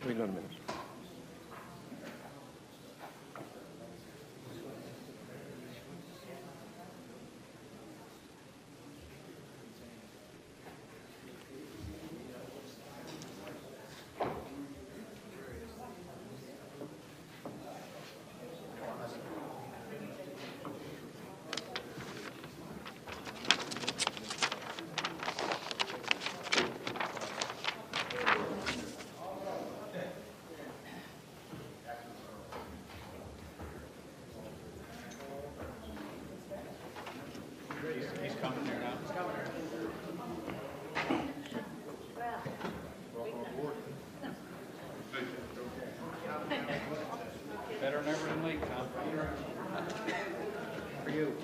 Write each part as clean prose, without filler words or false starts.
Wait another minute. Better never than late, Tom. For you.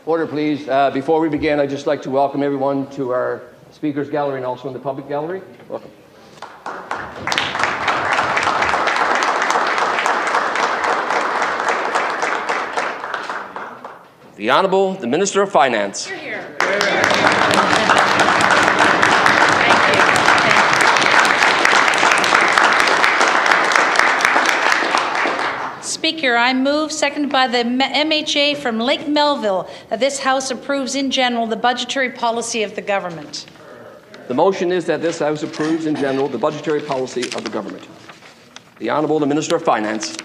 Order, please. Before we begin, I'd just like to welcome everyone to our speakers gallery and also in the public gallery. Welcome. The Honourable, the Minister of Finance. You're here. Speaker, I move, seconded by the MHA from Lake Melville, that this House approves in general the budgetary policy of the government. The motion is that this House approves in general the budgetary policy of the government. The Honourable, the Minister of Finance.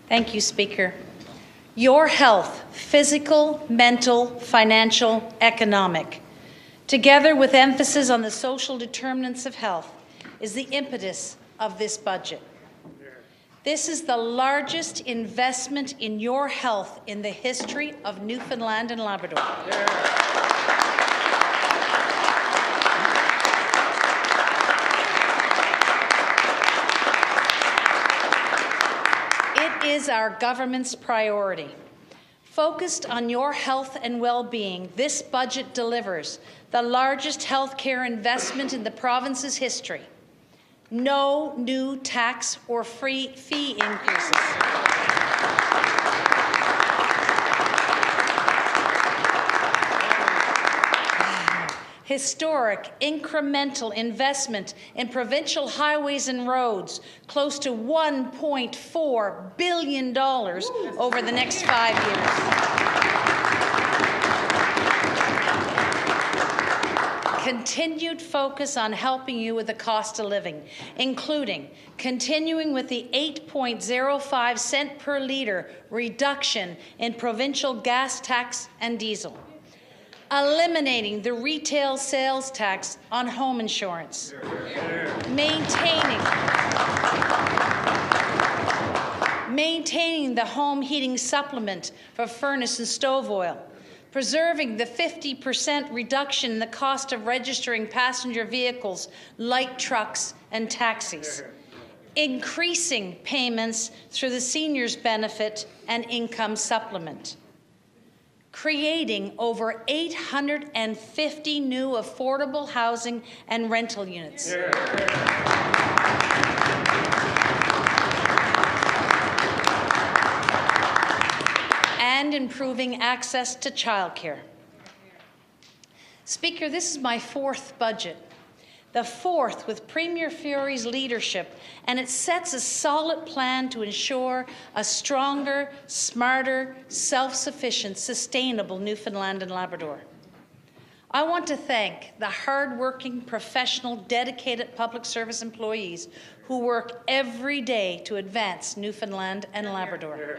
Thank you, Speaker. Your health, physical, mental, financial, economic, together with emphasis on the social determinants of health, is the impetus of this budget. This is the largest investment in your health in the history of Newfoundland and Labrador. It is our government's priority. Focused on your health and well-being, this budget delivers the largest healthcare investment in the province's history. No new tax or fee increases. Historic, incremental investment in provincial highways and roads, close to $1.4 billion over the next 5 years. Continued focus on helping you with the cost of living, including continuing with the 8.05 cent per litre reduction in provincial gas tax and diesel, eliminating the retail sales tax on home insurance, maintaining the home heating supplement for furnace and stove oil, preserving the 50% reduction in the cost of registering passenger vehicles, light trucks and taxis, increasing payments through the seniors benefit and income supplement, creating over 850 new affordable housing and rental units. And improving access to childcare. Speaker, this is my fourth budget, the fourth with Premier Furey's leadership, and it sets a solid plan to ensure a stronger, smarter, self-sufficient, sustainable Newfoundland and Labrador. I want to thank the hard-working, professional, dedicated public service employees who work every day to advance Newfoundland and Labrador.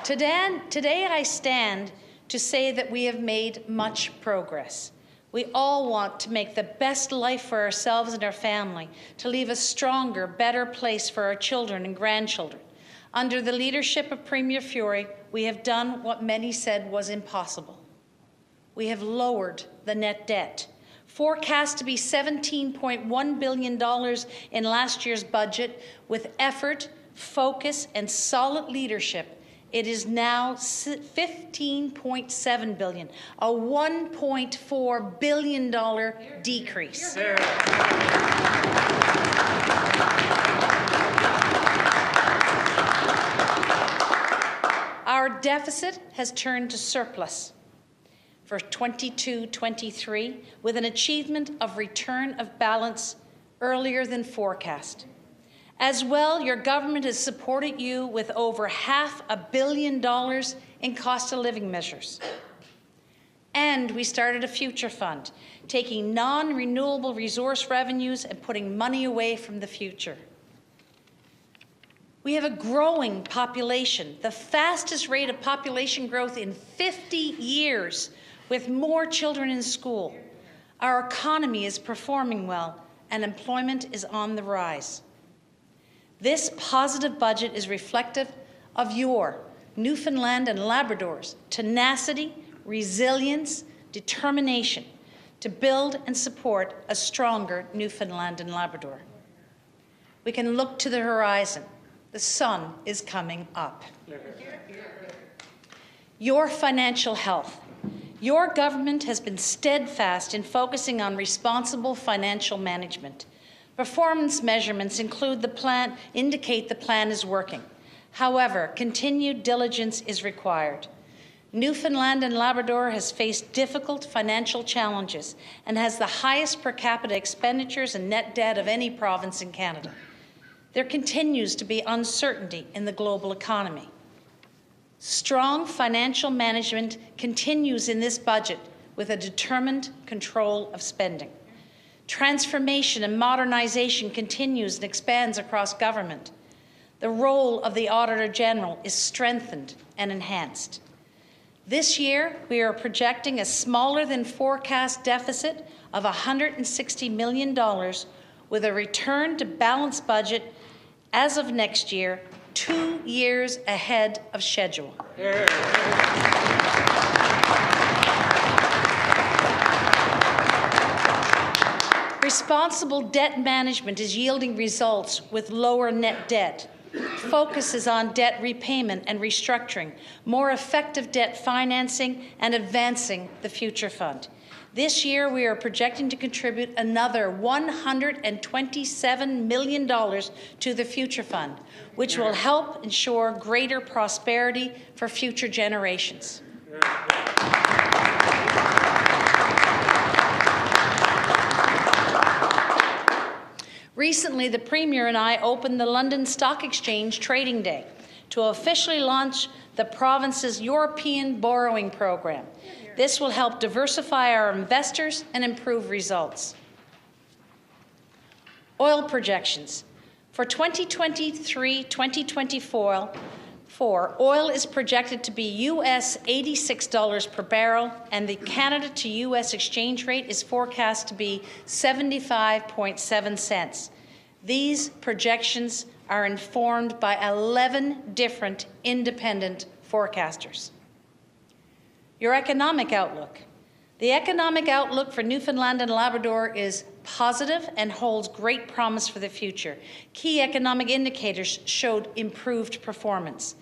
Today I stand to say that we have made much progress. We all want to make the best life for ourselves and our family, to leave a stronger, better place for our children and grandchildren. Under the leadership of Premier Furey, we have done what many said was impossible. we have lowered the net debt. Forecast to be $17.1 billion in last year's budget, with effort, focus, and solid leadership, it is now $15.7 billion, a $1.4 billion decrease. Our deficit has turned to surplus for 22-23, with an achievement of return of balance earlier than forecast. As well, your government has supported you with over $500 million in cost of living measures. And we started a future fund, taking non-renewable resource revenues and putting money away from the future. We have a growing population, the fastest rate of population growth in 50 years, with more children in school. Our economy is performing well, and employment is on the rise. This positive budget is reflective of your, Newfoundland and Labrador's, tenacity, resilience, determination to build and support a stronger Newfoundland and Labrador. We can look to the horizon. The sun is coming up. Your financial health. Your government has been steadfast in focusing on responsible financial management. Performance measurements indicate the plan is working. However, continued diligence is required. Newfoundland and Labrador has faced difficult financial challenges and has the highest per capita expenditures and net debt of any province in Canada. There continues to be uncertainty in the global economy. Strong financial management continues in this budget with a determined control of spending. Transformation and modernization continues and expands across government. The role of the Auditor General is strengthened and enhanced. This year, we are projecting a smaller than forecast deficit of $160 million, with a return to balanced budget as of next year, 2 years ahead of schedule. Responsible debt management is yielding results with lower net debt. Focus is on debt repayment and restructuring, more effective debt financing, and advancing the Future Fund. This year, we are projecting to contribute another $127 million to the Future Fund, which will help ensure greater prosperity for future generations. Recently, the Premier and I opened the London Stock Exchange Trading Day to officially launch the province's European borrowing program. This will help diversify our investors and improve results. Oil projections. For 2023-2024, oil is projected to be US $86 per barrel, and the Canada to US exchange rate is forecast to be 75.7 cents. These projections are informed by 11 different independent forecasters. Your economic outlook. The economic outlook for Newfoundland and Labrador is positive and holds great promise for the future. Key economic indicators showed improved performance.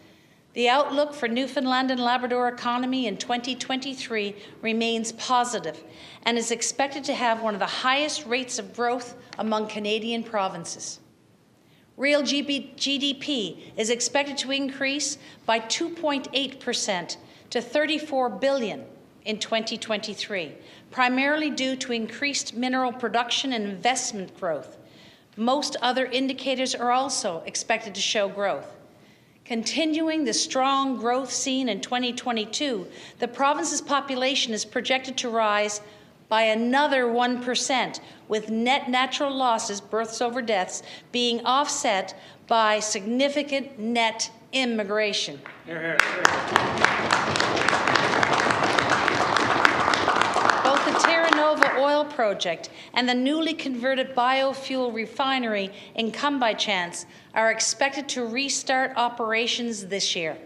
The outlook for Newfoundland and Labrador economy in 2023 remains positive and is expected to have one of the highest rates of growth among Canadian provinces. Real GDP is expected to increase by 2.8% to $34 billion in 2023, primarily due to increased mineral production and investment growth. Most other indicators are also expected to show growth. Continuing the strong growth seen in 2022, the province's population is projected to rise by another 1%, with net natural losses, births over deaths, being offset by significant net immigration. Both the Terra Nova oil project and the newly converted biofuel refinery in Come By Chance are expected to restart operations this year.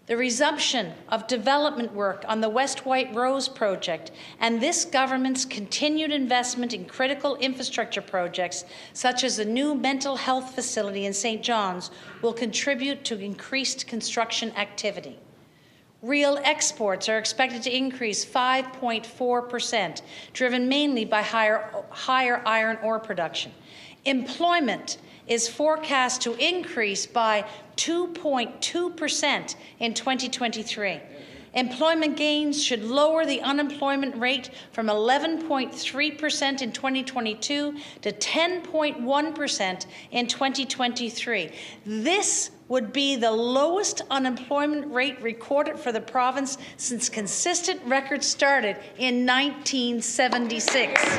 The resumption of development work on the West White Rose project and this government's continued investment in critical infrastructure projects, such as the new mental health facility in St. John's, will contribute to increased construction activity. Real exports are expected to increase 5.4%, driven mainly by higher iron ore production. Employment is forecast to increase by 2.2% in 2023. Employment gains should lower the unemployment rate from 11.3% in 2022 to 10.1% in 2023. This would be the lowest unemployment rate recorded for the province since consistent records started in 1976.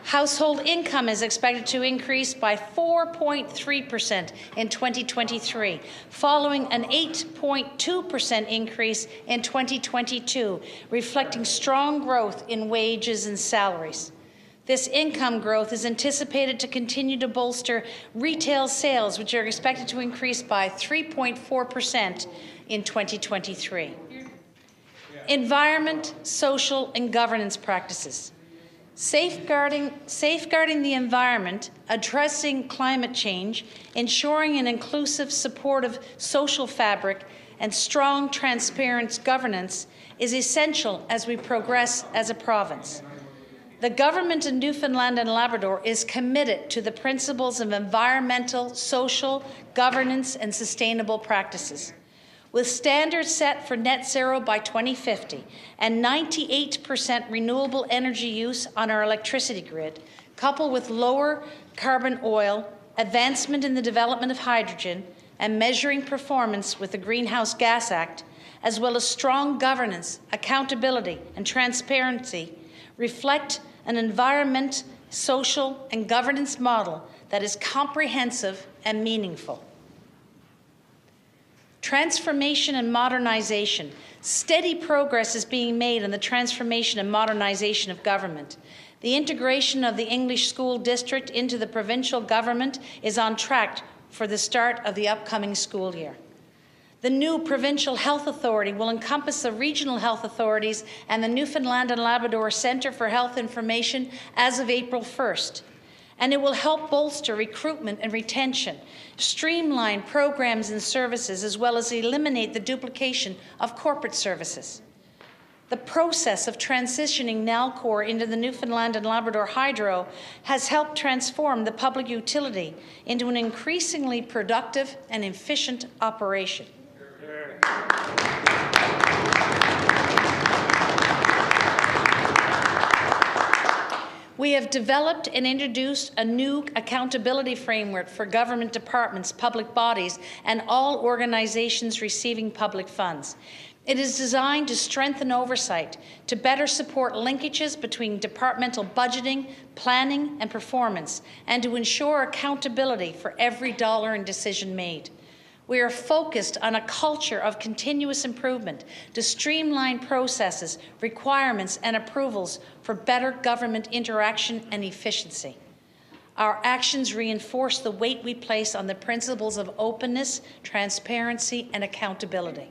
Household income is expected to increase by 4.3% in 2023, following an 8.2% increase in 2022, reflecting strong growth in wages and salaries. This income growth is anticipated to continue to bolster retail sales, which are expected to increase by 3.4% in 2023. Environment, social, and governance practices. Safeguarding the environment, addressing climate change, ensuring an inclusive, supportive social fabric, and strong, transparent governance is essential as we progress as a province. The government in Newfoundland and Labrador is committed to the principles of environmental, social, governance, and sustainable practices. With standards set for net zero by 2050 and 98% renewable energy use on our electricity grid, coupled with lower carbon oil, advancement in the development of hydrogen, and measuring performance with the Greenhouse Gas Act, as well as strong governance, accountability, and transparency, reflect an environment, social, and governance model that is comprehensive and meaningful. Transformation and modernization. Steady progress is being made in the transformation and modernization of government. The integration of the English School District into the provincial government is on track for the start of the upcoming school year. The new Provincial Health Authority will encompass the regional health authorities and the Newfoundland and Labrador Centre for Health Information as of April 1st. And it will help bolster recruitment and retention, streamline programs and services, as well as eliminate the duplication of corporate services. The process of transitioning Nalcor into the Newfoundland and Labrador Hydro has helped transform the public utility into an increasingly productive and efficient operation. We have developed and introduced a new accountability framework for government departments, public bodies, and all organizations receiving public funds. It is designed to strengthen oversight, to better support linkages between departmental budgeting, planning, and performance, and to ensure accountability for every dollar and decision made. We are focused on a culture of continuous improvement to streamline processes, requirements, and approvals for better government interaction and efficiency. Our actions reinforce the weight we place on the principles of openness, transparency, and accountability.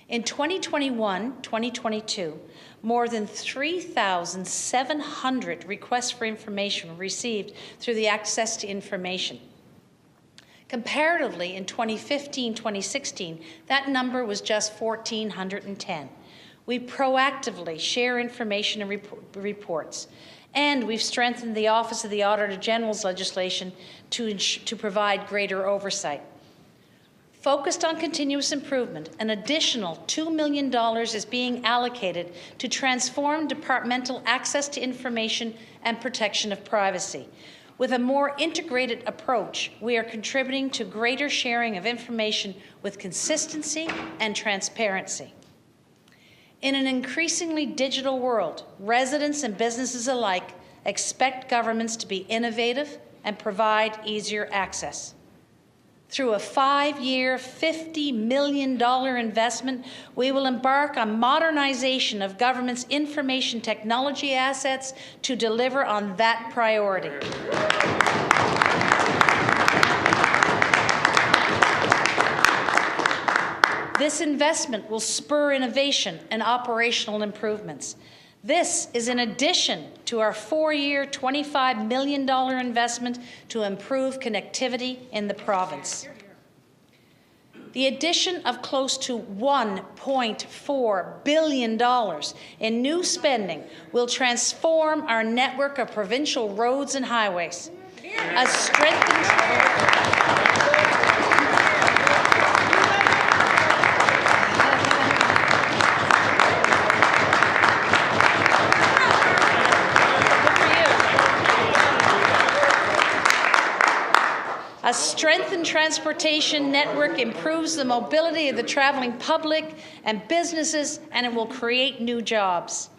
In 2021-2022, more than 3,700 requests for information were received through the Access to Information. Comparatively, in 2015-2016, that number was just 1,410. We proactively share information and reports, and we've strengthened the Office of the Auditor General's legislation to provide greater oversight. Focused on continuous improvement, an additional $2 million is being allocated to transform departmental access to information and protection of privacy. With a more integrated approach, we are contributing to greater sharing of information with consistency and transparency. In an increasingly digital world, residents and businesses alike expect governments to be innovative and provide easier access. Through a 5-year, $50 million investment, we will embark on modernization of government's information technology assets to deliver on that priority. This investment will spur innovation and operational improvements. This is in addition to our 4-year, $25 million investment to improve connectivity in the province. The addition of close to $1.4 billion in new spending will transform our network of provincial roads and highways. A strengthened transportation network improves the mobility of the traveling public and businesses, and it will create new jobs.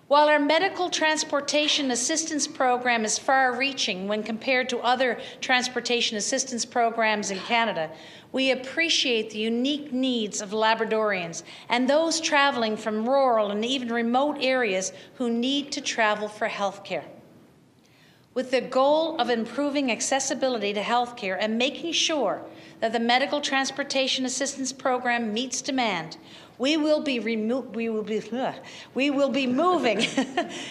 While our medical transportation assistance program is far-reaching when compared to other transportation assistance programs in Canada, we appreciate the unique needs of Labradorians and those traveling from rural and even remote areas who need to travel for health care. With the goal of improving accessibility to health care and making sure that the medical transportation assistance program meets demand, we will be moving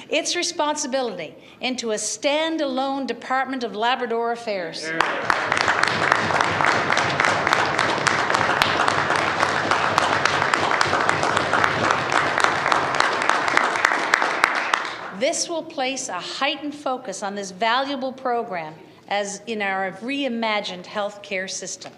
its responsibility into a standalone Department of Labrador Affairs. This will place a heightened focus on this valuable program as in our reimagined healthcare system.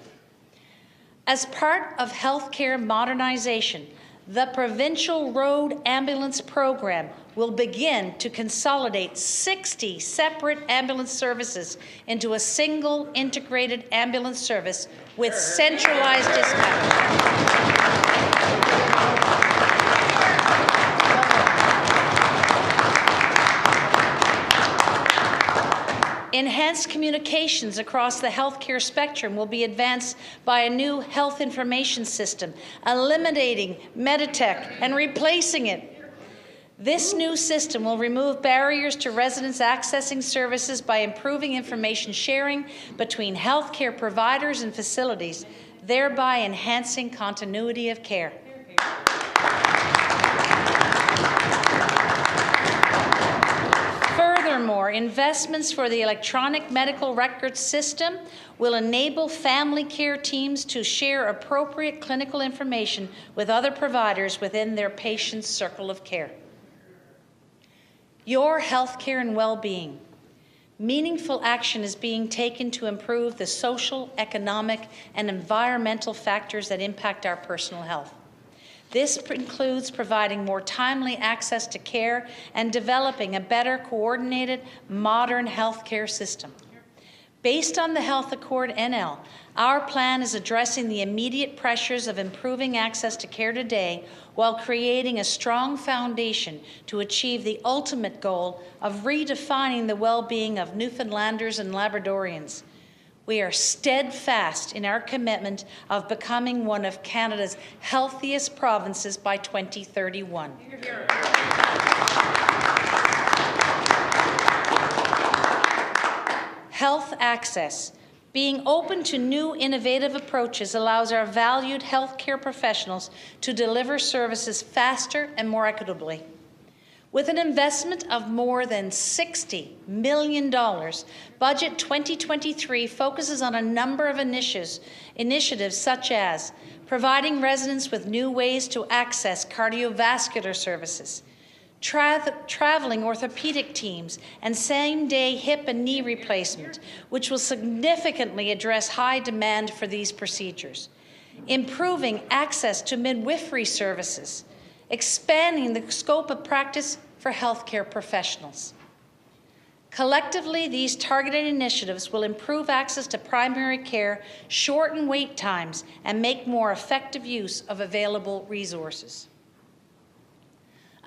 As part of healthcare modernization, the Provincial Road Ambulance Program will begin to consolidate 60 separate ambulance services into a single integrated ambulance service with centralized dispatch. Enhanced communications across the healthcare spectrum will be advanced by a new health information system, eliminating Meditech and replacing it. This new system will remove barriers to residents accessing services by improving information sharing between healthcare providers and facilities, thereby enhancing continuity of care. Furthermore, investments for the electronic medical records system will enable family care teams to share appropriate clinical information with other providers within their patient's circle of care. Your health care and well-being. Meaningful action is being taken to improve the social, economic, and environmental factors that impact our personal health. This includes providing more timely access to care and developing a better coordinated, modern healthcare system. Based on the Health Accord NL, our plan is addressing the immediate pressures of improving access to care today while creating a strong foundation to achieve the ultimate goal of redefining the well-being of Newfoundlanders and Labradorians. We are steadfast in our commitment of becoming one of Canada's healthiest provinces by 2031. Health access. Being open to new innovative approaches allows our valued healthcare professionals to deliver services faster and more equitably. With an investment of more than $60 million, Budget 2023 focuses on a number of initiatives such as providing residents with new ways to access cardiovascular services, traveling orthopedic teams, and same-day hip and knee replacement, which will significantly address high demand for these procedures, improving access to midwifery services, expanding the scope of practice for healthcare professionals. Collectively, these targeted initiatives will improve access to primary care, shorten wait times, and make more effective use of available resources.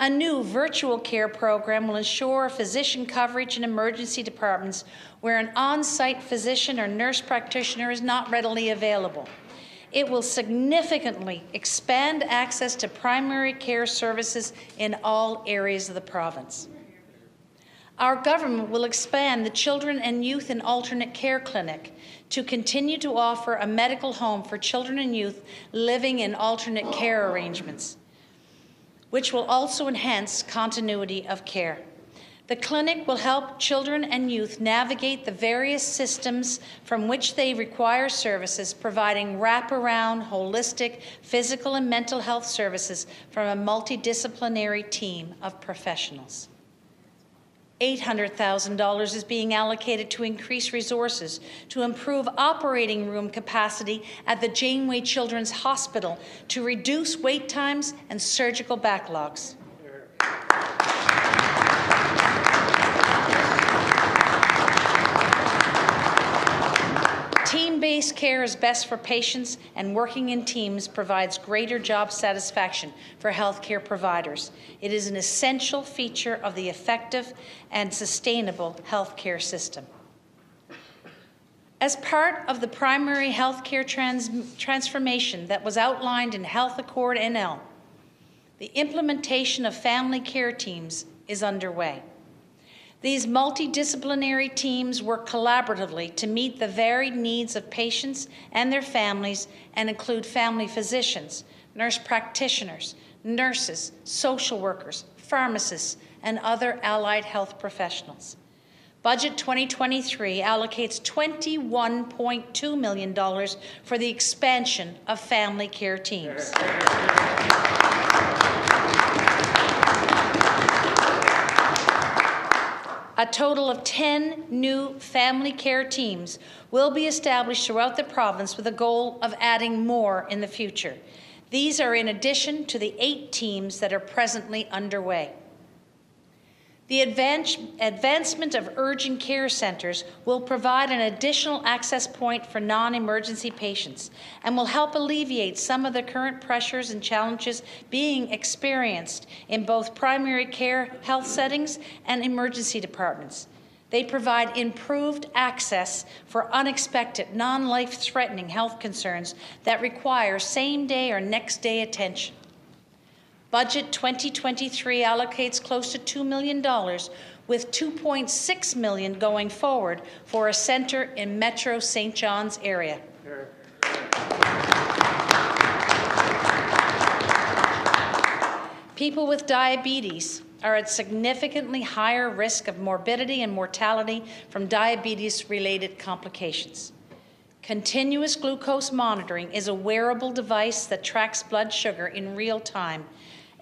A new virtual care program will ensure physician coverage in emergency departments where an on-site physician or nurse practitioner is not readily available. It will significantly expand access to primary care services in all areas of the province. Our government will expand the Children and Youth in Alternate Care Clinic to continue to offer a medical home for children and youth living in alternate care arrangements, which will also enhance continuity of care. The clinic will help children and youth navigate the various systems from which they require services, providing wraparound, holistic, physical and mental health services from a multidisciplinary team of professionals. $800,000 is being allocated to increase resources to improve operating room capacity at the Janeway Children's Hospital to reduce wait times and surgical backlogs. Team-based care is best for patients, and working in teams provides greater job satisfaction for healthcare providers. It is an essential feature of the effective and sustainable healthcare system. As part of the primary healthcare transformation that was outlined in Health Accord NL, the implementation of family care teams is underway. These multidisciplinary teams work collaboratively to meet the varied needs of patients and their families and include family physicians, nurse practitioners, nurses, social workers, pharmacists, and other allied health professionals. Budget 2023 allocates $21.2 million for the expansion of family care teams. A total of 10 new family care teams will be established throughout the province with a goal of adding more in the future. These are in addition to the 8 teams that are presently underway. The advancement of urgent care centres will provide an additional access point for non-emergency patients and will help alleviate some of the current pressures and challenges being experienced in both primary care health settings and emergency departments. They provide improved access for unexpected, non-life-threatening health concerns that require same-day or next-day attention. Budget 2023 allocates close to $2 million, with $2.6 million going forward for a centre in Metro St. John's area. People with diabetes are at significantly higher risk of morbidity and mortality from diabetes-related complications. Continuous glucose monitoring is a wearable device that tracks blood sugar in real time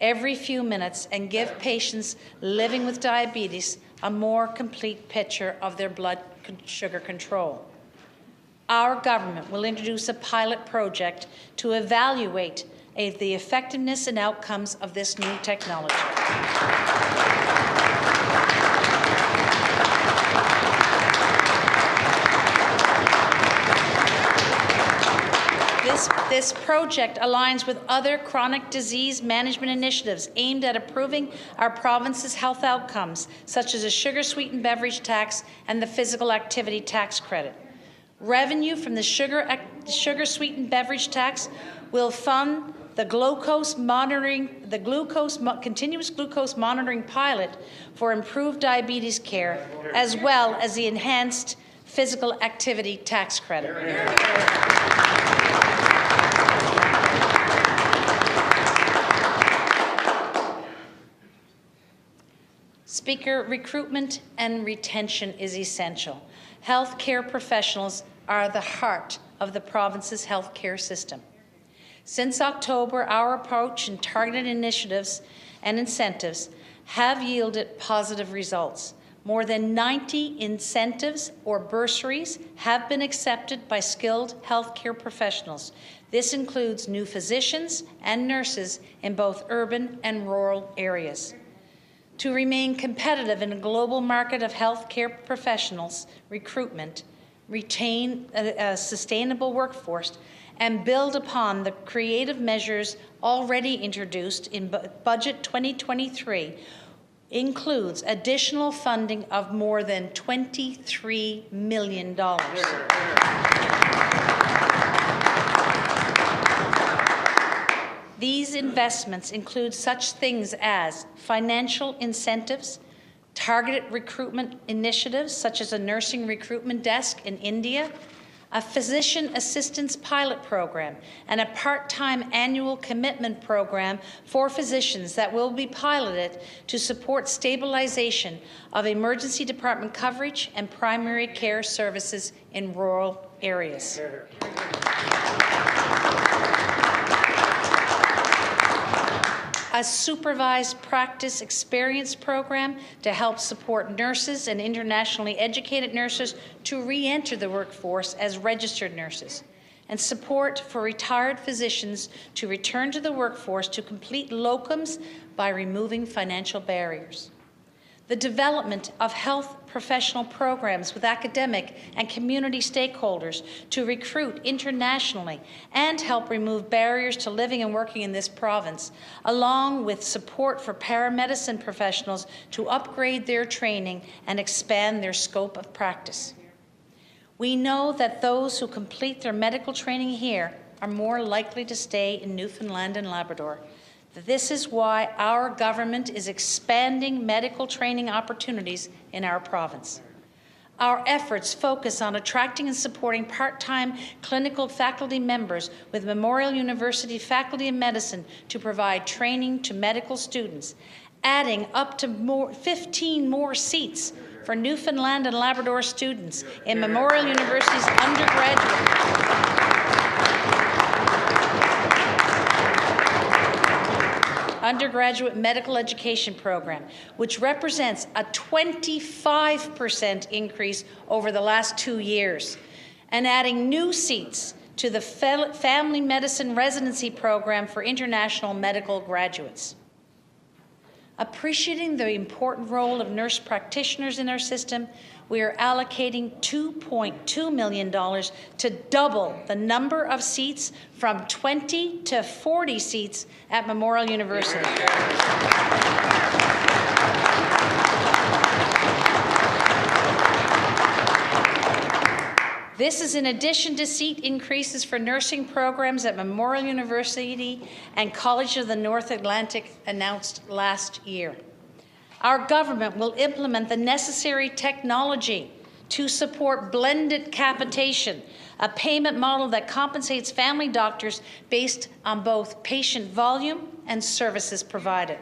every few minutes and give patients living with diabetes a more complete picture of their blood sugar control. Our government will introduce a pilot project to evaluate the effectiveness and outcomes of this new technology. This project aligns with other chronic disease management initiatives aimed at improving our province's health outcomes, such as a sugar-sweetened beverage tax and the physical activity tax credit. Revenue from the sugar-sweetened beverage tax will fund the continuous glucose monitoring pilot for improved diabetes care, as well as the enhanced physical activity tax credit. Speaker, recruitment and retention is essential. Healthcare professionals are the heart of the province's healthcare system. Since October, our approach and targeted initiatives and incentives have yielded positive results. More than 90 incentives or bursaries have been accepted by skilled healthcare professionals. This includes new physicians and nurses in both urban and rural areas. To remain competitive in a global market of healthcare professionals, recruitment, retain a sustainable workforce, and build upon the creative measures already introduced in Budget 2023 includes additional funding of more than $23 million. These investments include such things as financial incentives, targeted recruitment initiatives such as a nursing recruitment desk in India, a physician assistance pilot program, and a part-time annual commitment program for physicians that will be piloted to support stabilization of emergency department coverage and primary care services in rural areas. A supervised practice experience program to help support nurses and internationally educated nurses to re-enter the workforce as registered nurses, and support for retired physicians to return to the workforce to complete locums by removing financial barriers. The development of health professional programs with academic and community stakeholders to recruit internationally and help remove barriers to living and working in this province, along with support for paramedicine professionals to upgrade their training and expand their scope of practice. We know that those who complete their medical training here are more likely to stay in Newfoundland and Labrador. This is why our government is expanding medical training opportunities in our province. Our efforts focus on attracting and supporting part-time clinical faculty members with Memorial University Faculty of Medicine to provide training to medical students, adding up to 15 more seats for Newfoundland and Labrador students in Memorial University's undergraduate medical education program, which represents a 25% increase over the last 2 years, and adding new seats to the family medicine residency program for international medical graduates. Appreciating the important role of nurse practitioners in our system, we are allocating $2.2 million to double the number of seats from 20 to 40 seats at Memorial University. This is in addition to seat increases for nursing programs at Memorial University and College of the North Atlantic announced last year. Our government will implement the necessary technology to support blended capitation, a payment model that compensates family doctors based on both patient volume and services provided.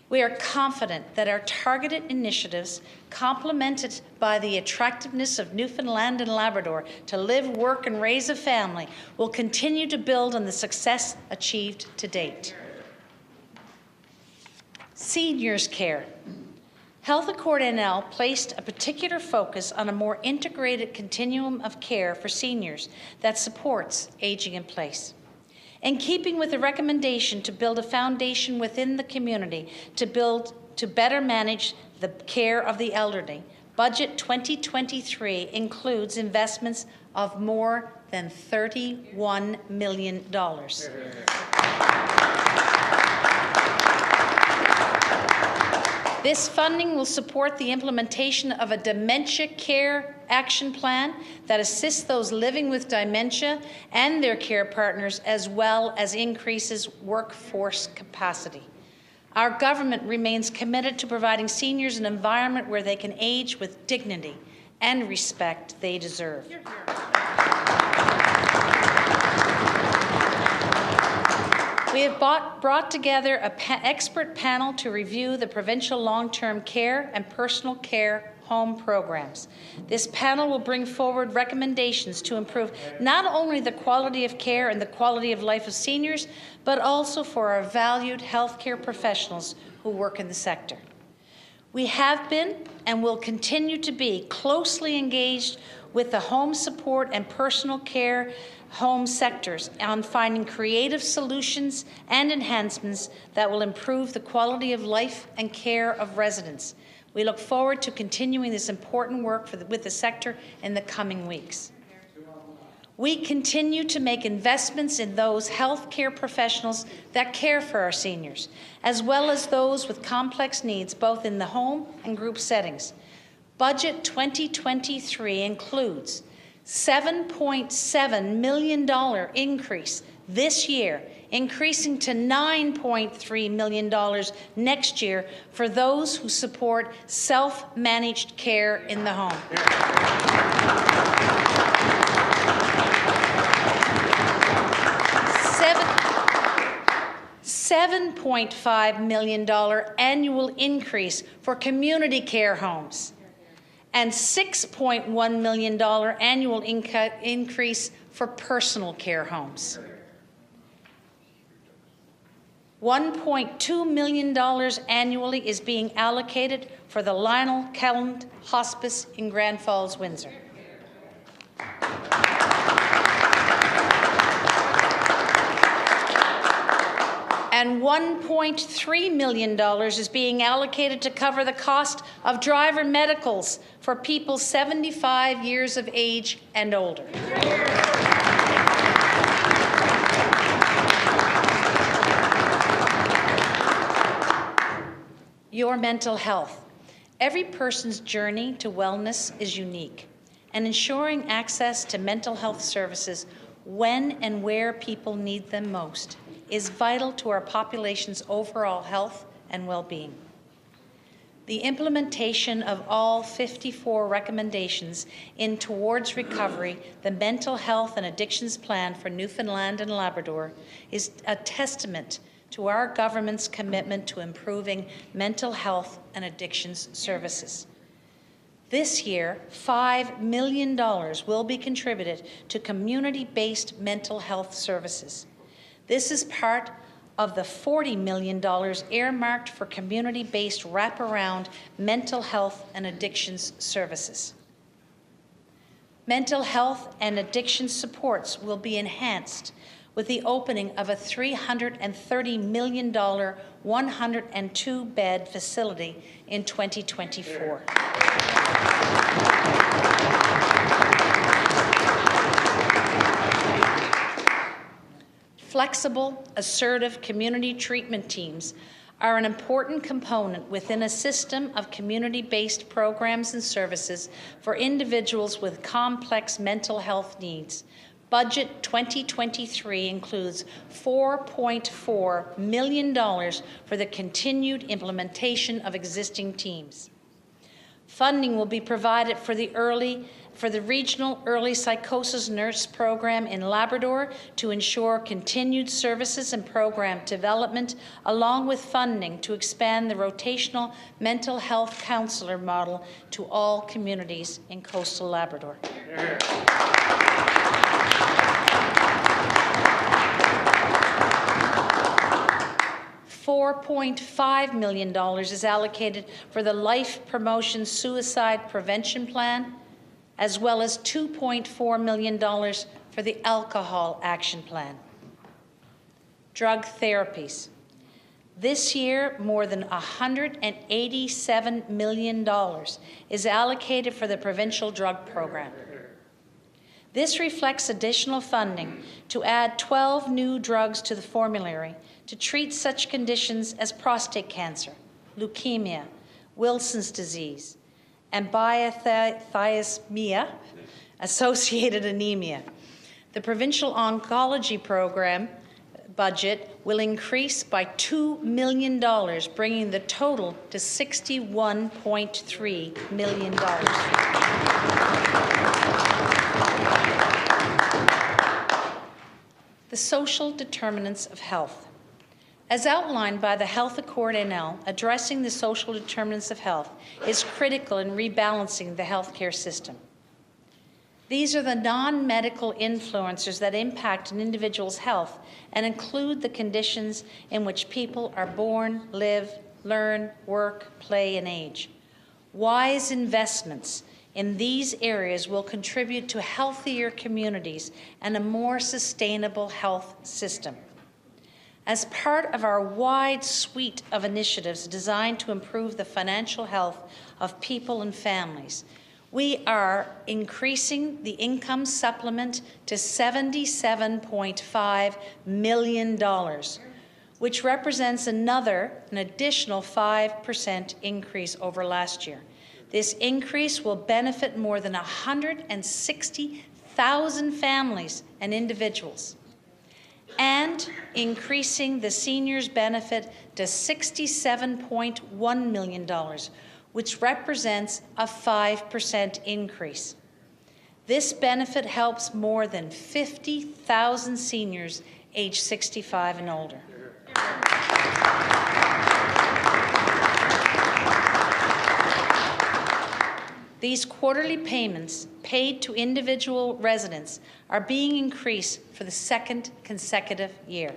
We are confident that our targeted initiatives, complemented by the attractiveness of Newfoundland and Labrador to live, work, and raise a family, will continue to build on the success achieved to date. Seniors care. Health Accord NL placed a particular focus on a more integrated continuum of care for seniors that supports aging in place. In keeping with the recommendation to build a foundation within the community to better manage the care of the elderly, Budget 2023 includes investments of more than $31 million. This funding will support the implementation of a dementia care action plan that assists those living with dementia and their care partners, as well as increases workforce capacity. Our government remains committed to providing seniors an environment where they can age with dignity and respect they deserve. We have brought together an expert panel to review the provincial long-term care and personal care home programs. This panel will bring forward recommendations to improve not only the quality of care and the quality of life of seniors, but also for our valued healthcare professionals who work in the sector. We have been and will continue to be closely engaged with the home support and personal care home sectors on finding creative solutions and enhancements that will improve the quality of life and care of residents. We look forward to continuing this important work with the sector in the coming weeks. We continue to make investments in those healthcare professionals that care for our seniors, as well as those with complex needs, both in the home and group settings. Budget 2023 includes $7.7 million increase this year, increasing to $9.3 million next year for those who support self-managed care in the home. $7.5 million annual increase for community care homes, and $6.1 million annual increase for personal care homes. $1.2 million annually is being allocated for the Lionel Kelland Hospice in Grand Falls, Windsor. And $1.3 million is being allocated to cover the cost of driver medicals for people 75 years of age and older. Your mental health. Every person's journey to wellness is unique, and ensuring access to mental health services when and where people need them most is vital to our population's overall health and well-being. The implementation of all 54 recommendations in Towards Recovery, the Mental Health and Addictions Plan for Newfoundland and Labrador, is a testament to our government's commitment to improving mental health and addictions services. This year, $5 million will be contributed to community-based mental health services. This is part of the $40 million earmarked for community-based wraparound mental health and addictions services. Mental health and addiction supports will be enhanced with the opening of a $330 million 102-bed facility in 2024. Flexible, assertive community treatment teams are an important component within a system of community-based programs and services for individuals with complex mental health needs. Budget 2023 includes $4.4 million for the continued implementation of existing teams. Funding will be provided for the Regional Early Psychosis Nurse Program in Labrador to ensure continued services and program development, along with funding to expand the rotational mental health counselor model to all communities in coastal Labrador. $4.5 million is allocated for the Life Promotion Suicide Prevention Plan, as well as $2.4 million for the Alcohol Action Plan. Drug therapies. This year, more than $187 million is allocated for the provincial drug program. This reflects additional funding to add 12 new drugs to the formulary to treat such conditions as prostate cancer, leukemia, Wilson's disease, and biothyroidism-associated anemia. The provincial oncology program budget will increase by $2 million, bringing the total to $61.3 million. The social determinants of health. As outlined by the Health Accord NL, addressing the social determinants of health is critical in rebalancing the healthcare system. These are the non-medical influencers that impact an individual's health and include the conditions in which people are born, live, learn, work, play, and age. Wise investments in these areas will contribute to healthier communities and a more sustainable health system. As part of our wide suite of initiatives designed to improve the financial health of people and families, We are increasing the income supplement to $77.5 million, which represents an additional 5% increase over last year. This increase will benefit more than 160,000 families and individuals, and increasing the seniors' benefit to $67.1 million, which represents a 5% increase. This benefit helps more than 50,000 seniors aged 65 and older. These quarterly payments paid to individual residents are being increased for the second consecutive year.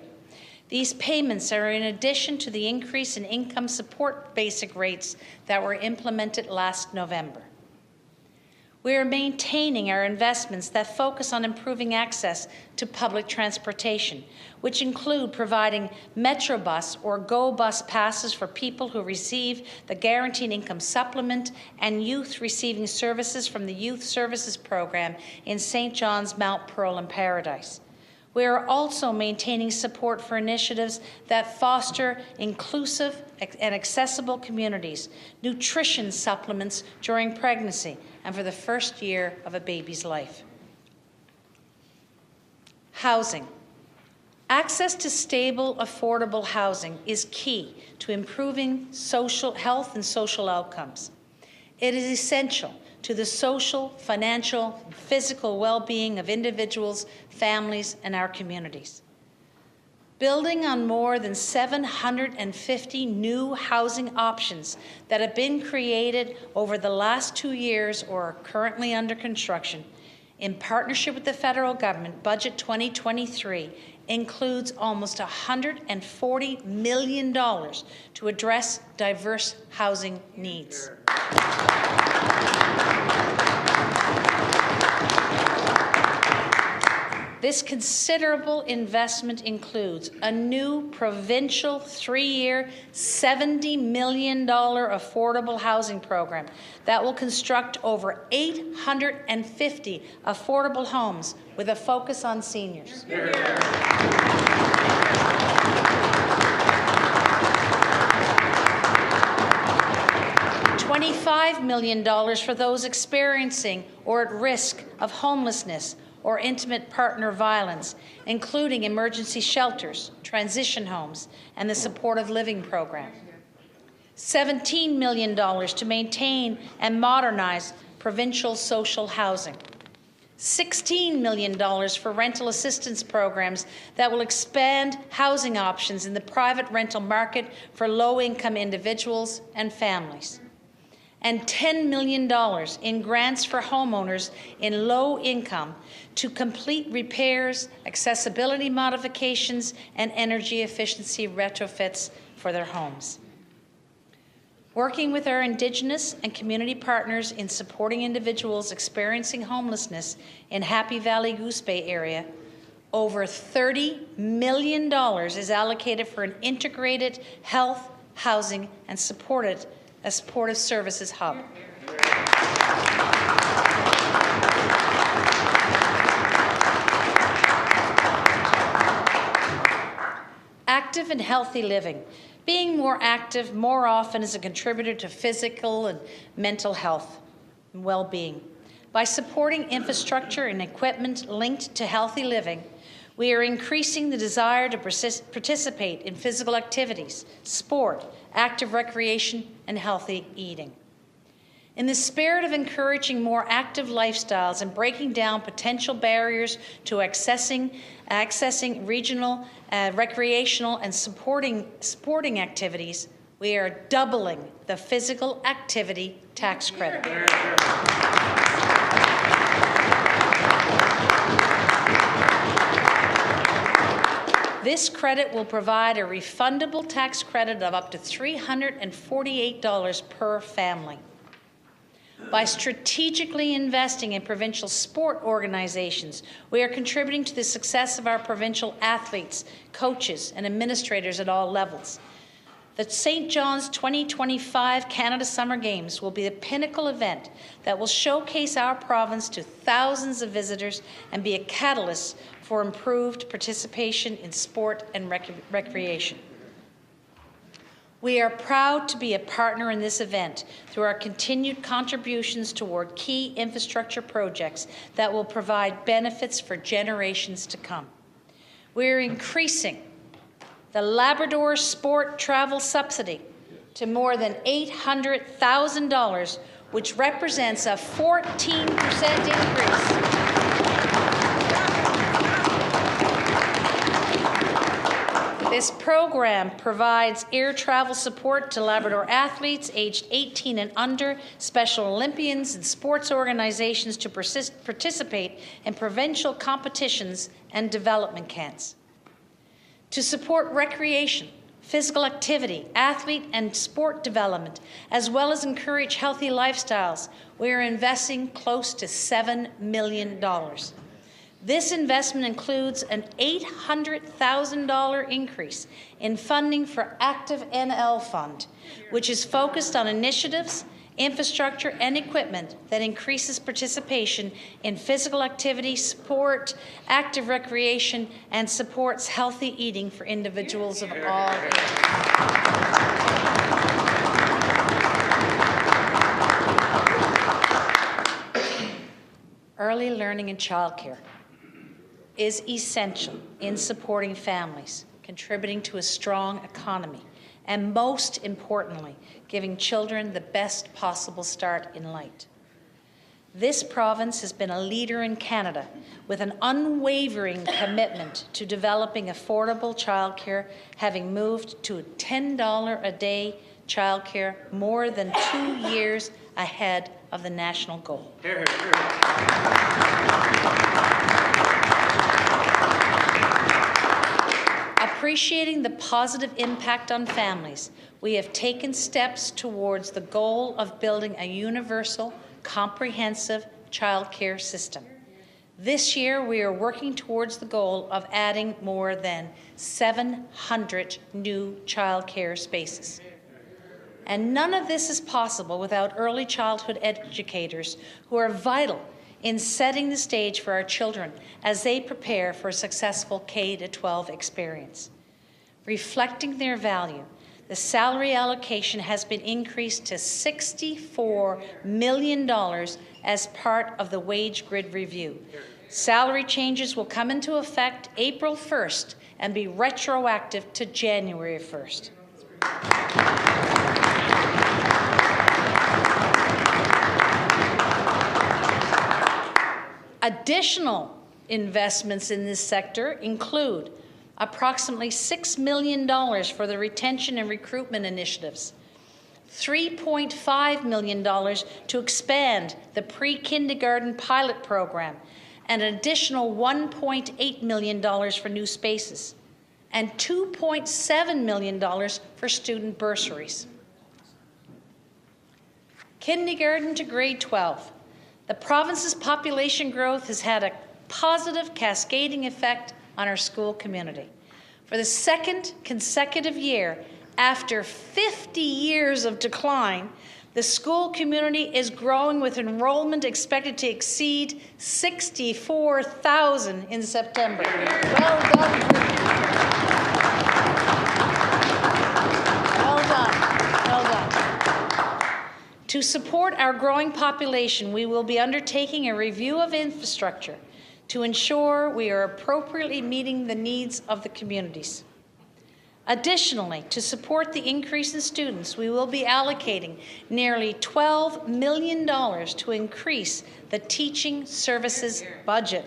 These payments are in addition to the increase in income support basic rates that were implemented last November. We are maintaining our investments that focus on improving access to public transportation, which include providing Metrobus or GO Bus passes for people who receive the Guaranteed Income Supplement and youth receiving services from the Youth Services Program in St. John's, Mount Pearl and Paradise. We are also maintaining support for initiatives that foster inclusive and accessible communities, nutrition supplements during pregnancy and for the first year of a baby's life. Housing. Access to stable, affordable housing is key to improving social health and social outcomes. It is essential to the social, financial, and physical well-being of individuals, families, and our communities. Building on more than 750 new housing options that have been created over the last 2 years or are currently under construction, in partnership with the federal government, Budget 2023 includes almost $140 million to address diverse housing needs. This considerable investment includes a new provincial 3-year, $70 million affordable housing program that will construct over 850 affordable homes with a focus on seniors. $25 million for those experiencing or at risk of homelessness or intimate partner violence, including emergency shelters, transition homes, and the supportive living program. $17 million to maintain and modernize provincial social housing. $16 million for rental assistance programs that will expand housing options in the private rental market for low-income individuals and families. And $10 million in grants for homeowners in low income to complete repairs, accessibility modifications, and energy efficiency retrofits for their homes. Working with our Indigenous and community partners in supporting individuals experiencing homelessness in Happy Valley Goose Bay area, over $30 million is allocated for an integrated health, housing, and supportive services hub. Active and healthy living. Being more active more often is a contributor to physical and mental health and well-being. By supporting infrastructure and equipment linked to healthy living, we are increasing the desire to participate in physical activities, sport, active recreation, and healthy eating. In the spirit of encouraging more active lifestyles and breaking down potential barriers to accessing regional, recreational, and sporting activities, we are doubling the physical activity tax credit. This credit will provide a refundable tax credit of up to $348 per family. By strategically investing in provincial sport organizations, we are contributing to the success of our provincial athletes, coaches, and administrators at all levels. The St. John's 2025 Canada Summer Games will be the pinnacle event that will showcase our province to thousands of visitors and be a catalyst for improved participation in sport and recreation. We are proud to be a partner in this event through our continued contributions toward key infrastructure projects that will provide benefits for generations to come. We are increasing the Labrador Sport Travel Subsidy to more than $800,000, which represents a 14% increase. This program provides air travel support to Labrador athletes aged 18 and under, Special Olympians, and sports organizations to participate in provincial competitions and development camps. To support recreation, physical activity, athlete and sport development, as well as encourage healthy lifestyles, we are investing close to $7 million. This investment includes an $800,000 increase in funding for Active NL Fund, which is focused on initiatives, infrastructure, and equipment that increases participation in physical activity, sport, active recreation, and supports healthy eating for individuals of all ages. Early learning and childcare is essential in supporting families, contributing to a strong economy, and most importantly, giving children the best possible start in life. This province has been a leader in Canada with an unwavering commitment to developing affordable childcare, having moved to $10 a day childcare more than 2 years ahead of the national goal. Here, here, here. Appreciating the positive impact on families, we have taken steps towards the goal of building a universal, comprehensive childcare system. This year, we are working towards the goal of adding more than 700 new childcare spaces. And none of this is possible without early childhood educators who are vital in setting the stage for our children as they prepare for a successful K-12 experience. Reflecting their value, the salary allocation has been increased to $64 million as part of the wage grid review. Salary changes will come into effect April 1st and be retroactive to January 1st. Additional investments in this sector include approximately $6 million for the retention and recruitment initiatives, $3.5 million to expand the pre-kindergarten pilot program, and an additional $1.8 million for new spaces, and $2.7 million for student bursaries. Kindergarten to grade 12. The province's population growth has had a positive cascading effect on our school community. For the second consecutive year, after 50 years of decline, the school community is growing with enrollment expected to exceed 64,000 in September. Well done. Well done. Well done. To support our growing population, we will be undertaking a review of infrastructure to ensure we are appropriately meeting the needs of the communities. Additionally, to support the increase in students, we will be allocating nearly $12 million to increase the teaching services budget.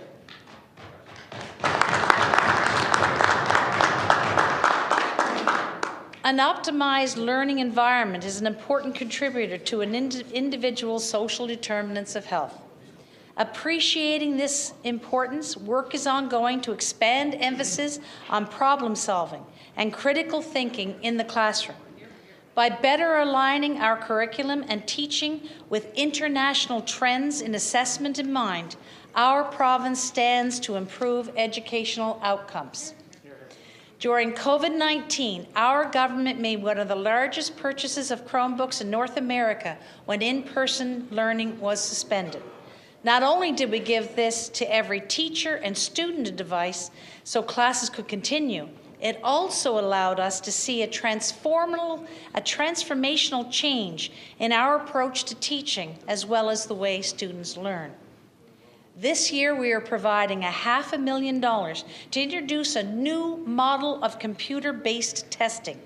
An optimized learning environment is an important contributor to an individual's social determinants of health. Appreciating this importance, work is ongoing to expand emphasis on problem solving and critical thinking in the classroom. By better aligning our curriculum and teaching with international trends in assessment in mind, our province stands to improve educational outcomes. During COVID-19, our government made one of the largest purchases of Chromebooks in North America when in-person learning was suspended. Not only did we give this to every teacher and student a device so classes could continue, it also allowed us to see a transformational change in our approach to teaching, as well as the way students learn. This year, we are providing $500,000 to introduce a new model of computer-based testing.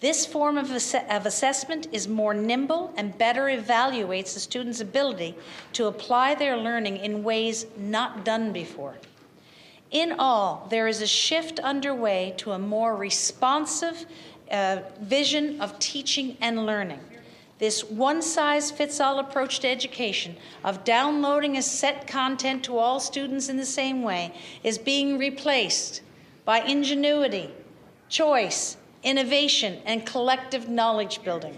This form of assessment is more nimble and better evaluates the student's ability to apply their learning in ways not done before. In all, there is a shift underway to a more responsive vision of teaching and learning. This one-size-fits-all approach to education of downloading a set content to all students in the same way is being replaced by ingenuity, choice, innovation, and collective knowledge building.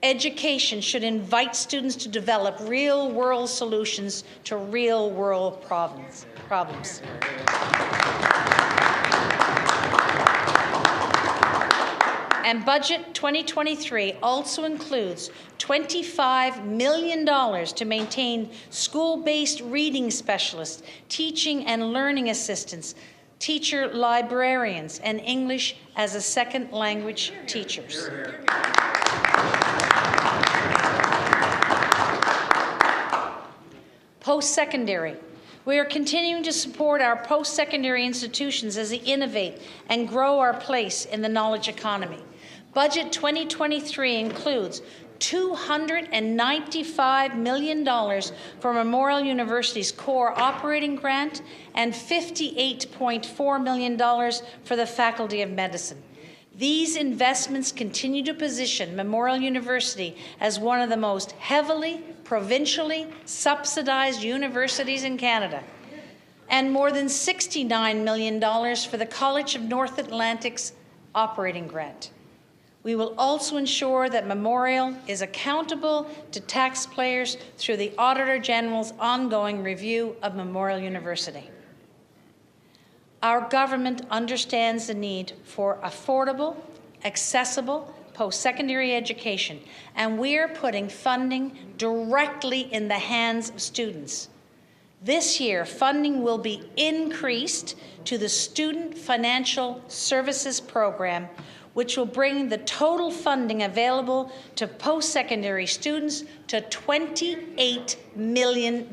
Education should invite students to develop real-world solutions to real-world problems. And Budget 2023 also includes $25 million to maintain school-based reading specialists, teaching and learning assistants, teacher librarians, and English as a second language teachers. Post-secondary. We are continuing to support our post-secondary institutions as they innovate and grow our place in the knowledge economy. Budget 2023 includes $295 million for Memorial University's core operating grant and $58.4 million for the Faculty of Medicine. These investments continue to position Memorial University as one of the most heavily, provincially subsidized universities in Canada, and more than $69 million for the College of North Atlantic's operating grant. We will also ensure that Memorial is accountable to taxpayers through the Auditor General's ongoing review of Memorial University. Our government understands the need for affordable, accessible post-secondary education, and we are putting funding directly in the hands of students. This year, funding will be increased to the Student Financial Services Program, which will bring the total funding available to post-secondary students to $28 million.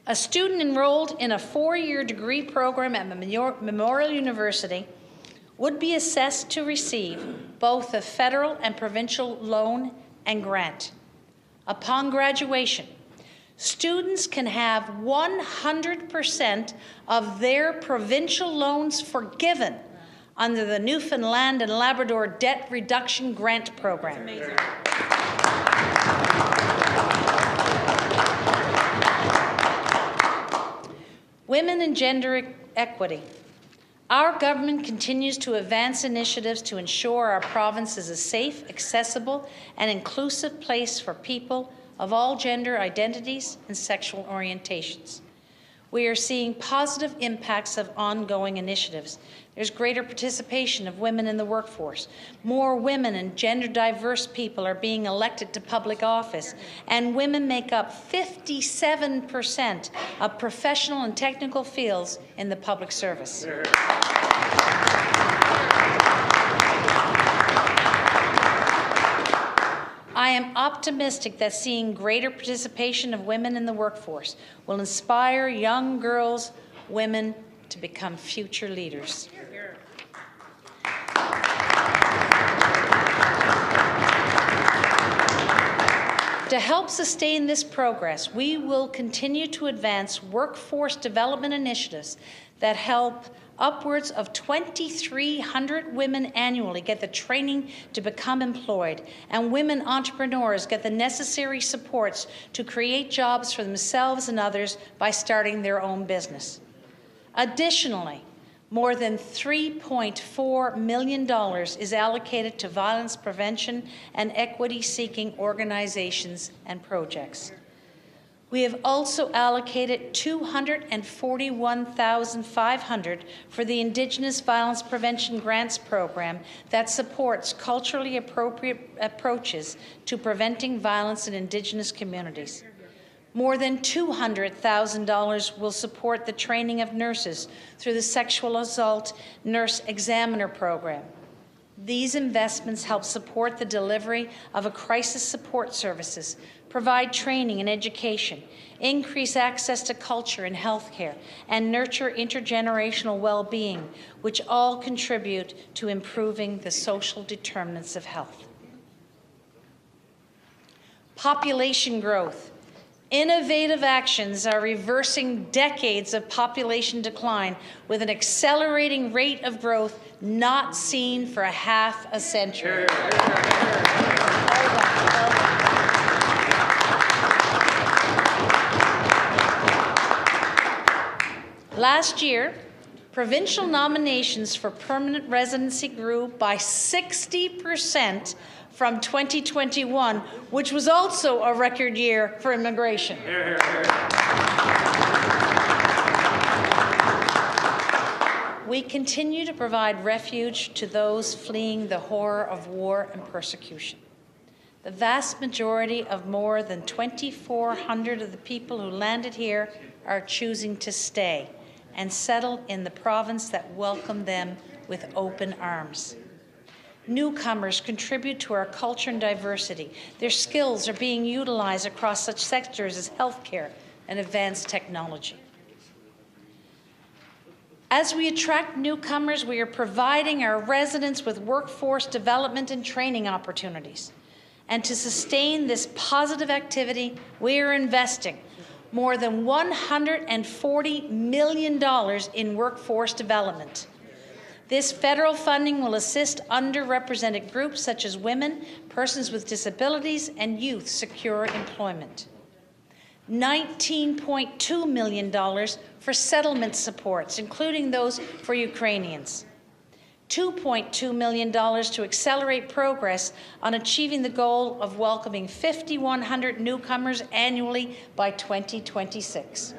A student enrolled in a 4-year degree program at Memorial University would be assessed to receive both a federal and provincial loan and grant. Upon graduation, students can have 100% of their provincial loans forgiven under the Newfoundland and Labrador Debt Reduction Grant Program. Women and gender equity. Our government continues to advance initiatives to ensure our province is a safe, accessible, and inclusive place for people of all gender identities and sexual orientations. We are seeing positive impacts of ongoing initiatives. There's greater participation of women in the workforce. More women and gender-diverse people are being elected to public office, and women make up 57% of professional and technical fields in the public service. I am optimistic that seeing greater participation of women in the workforce will inspire young girls, women, to become future leaders. To help sustain this progress, we will continue to advance workforce development initiatives that help upwards of 2,300 women annually get the training to become employed, and women entrepreneurs get the necessary supports to create jobs for themselves and others by starting their own business. Additionally, more than $3.4 million is allocated to violence prevention and equity-seeking organizations and projects. We have also allocated $241,500 for the Indigenous Violence Prevention Grants Program that supports culturally appropriate approaches to preventing violence in Indigenous communities. More than $200,000 will support the training of nurses through the Sexual Assault Nurse Examiner Program. These investments help support the delivery of a crisis support services, provide training and education, increase access to culture and healthcare, and nurture intergenerational well-being, which all contribute to improving the social determinants of health. Population growth. Innovative actions are reversing decades of population decline with an accelerating rate of growth not seen for half a century. Last year, provincial nominations for permanent residency grew by 60% from 2021, which was also a record year for immigration. We continue to provide refuge to those fleeing the horror of war and persecution. The vast majority of more than 2,400 of the people who landed here are choosing to stay and settle in the province that welcomed them with open arms. Newcomers contribute to our culture and diversity. Their skills are being utilized across such sectors as healthcare and advanced technology. As we attract newcomers, we are providing our residents with workforce development and training opportunities. And to sustain this positive activity, we are investing more than $140 million in workforce development. This federal funding will assist underrepresented groups such as women, persons with disabilities, and youth secure employment. $19.2 million for settlement supports, including those for Ukrainians. $2.2 million to accelerate progress on achieving the goal of welcoming 5,100 newcomers annually by 2026.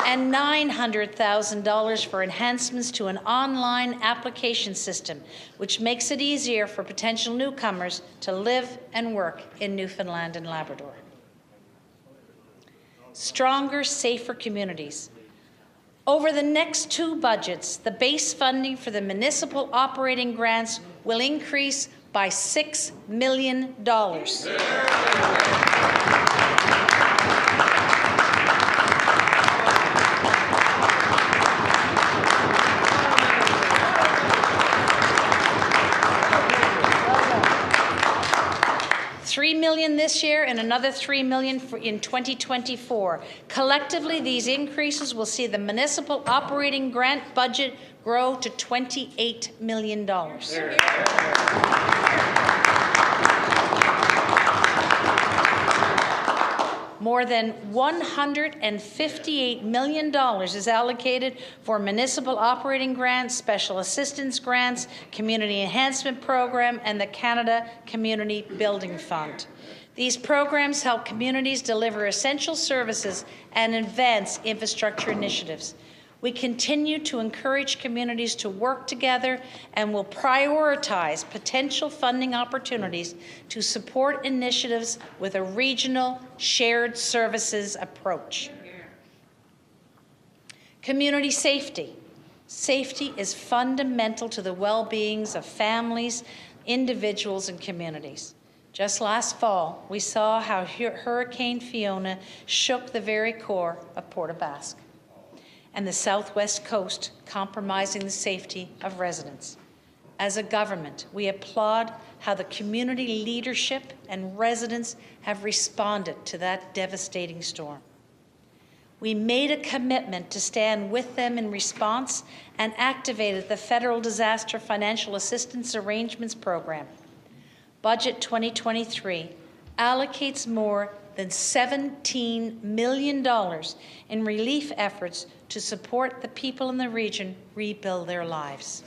And $900,000 for enhancements to an online application system, which makes it easier for potential newcomers to live and work in Newfoundland and Labrador. Stronger, safer communities. Over the next two budgets, the base funding for the municipal operating grants will increase by $6 million. $3 million this year and another $3 million in 2024. Collectively, these increases will see the municipal operating grant budget grow to $28 million. More than $158 million is allocated for municipal operating grants, special assistance grants, community enhancement program, and the Canada Community Building Fund. These programs help communities deliver essential services and advance infrastructure initiatives. We continue to encourage communities to work together and will prioritize potential funding opportunities to support initiatives with a regional shared services approach. Community safety. Safety is fundamental to the well-beings of families, individuals, and communities. Just last fall, we saw how Hurricane Fiona shook the very core of Port aux Basques and the southwest coast, compromising the safety of residents. As a government, we applaud how the community leadership and residents have responded to that devastating storm. We made a commitment to stand with them in response and activated the Federal Disaster Financial Assistance Arrangements Program. Budget 2023 allocates more than $17 million in relief efforts to support the people in the region rebuild their lives.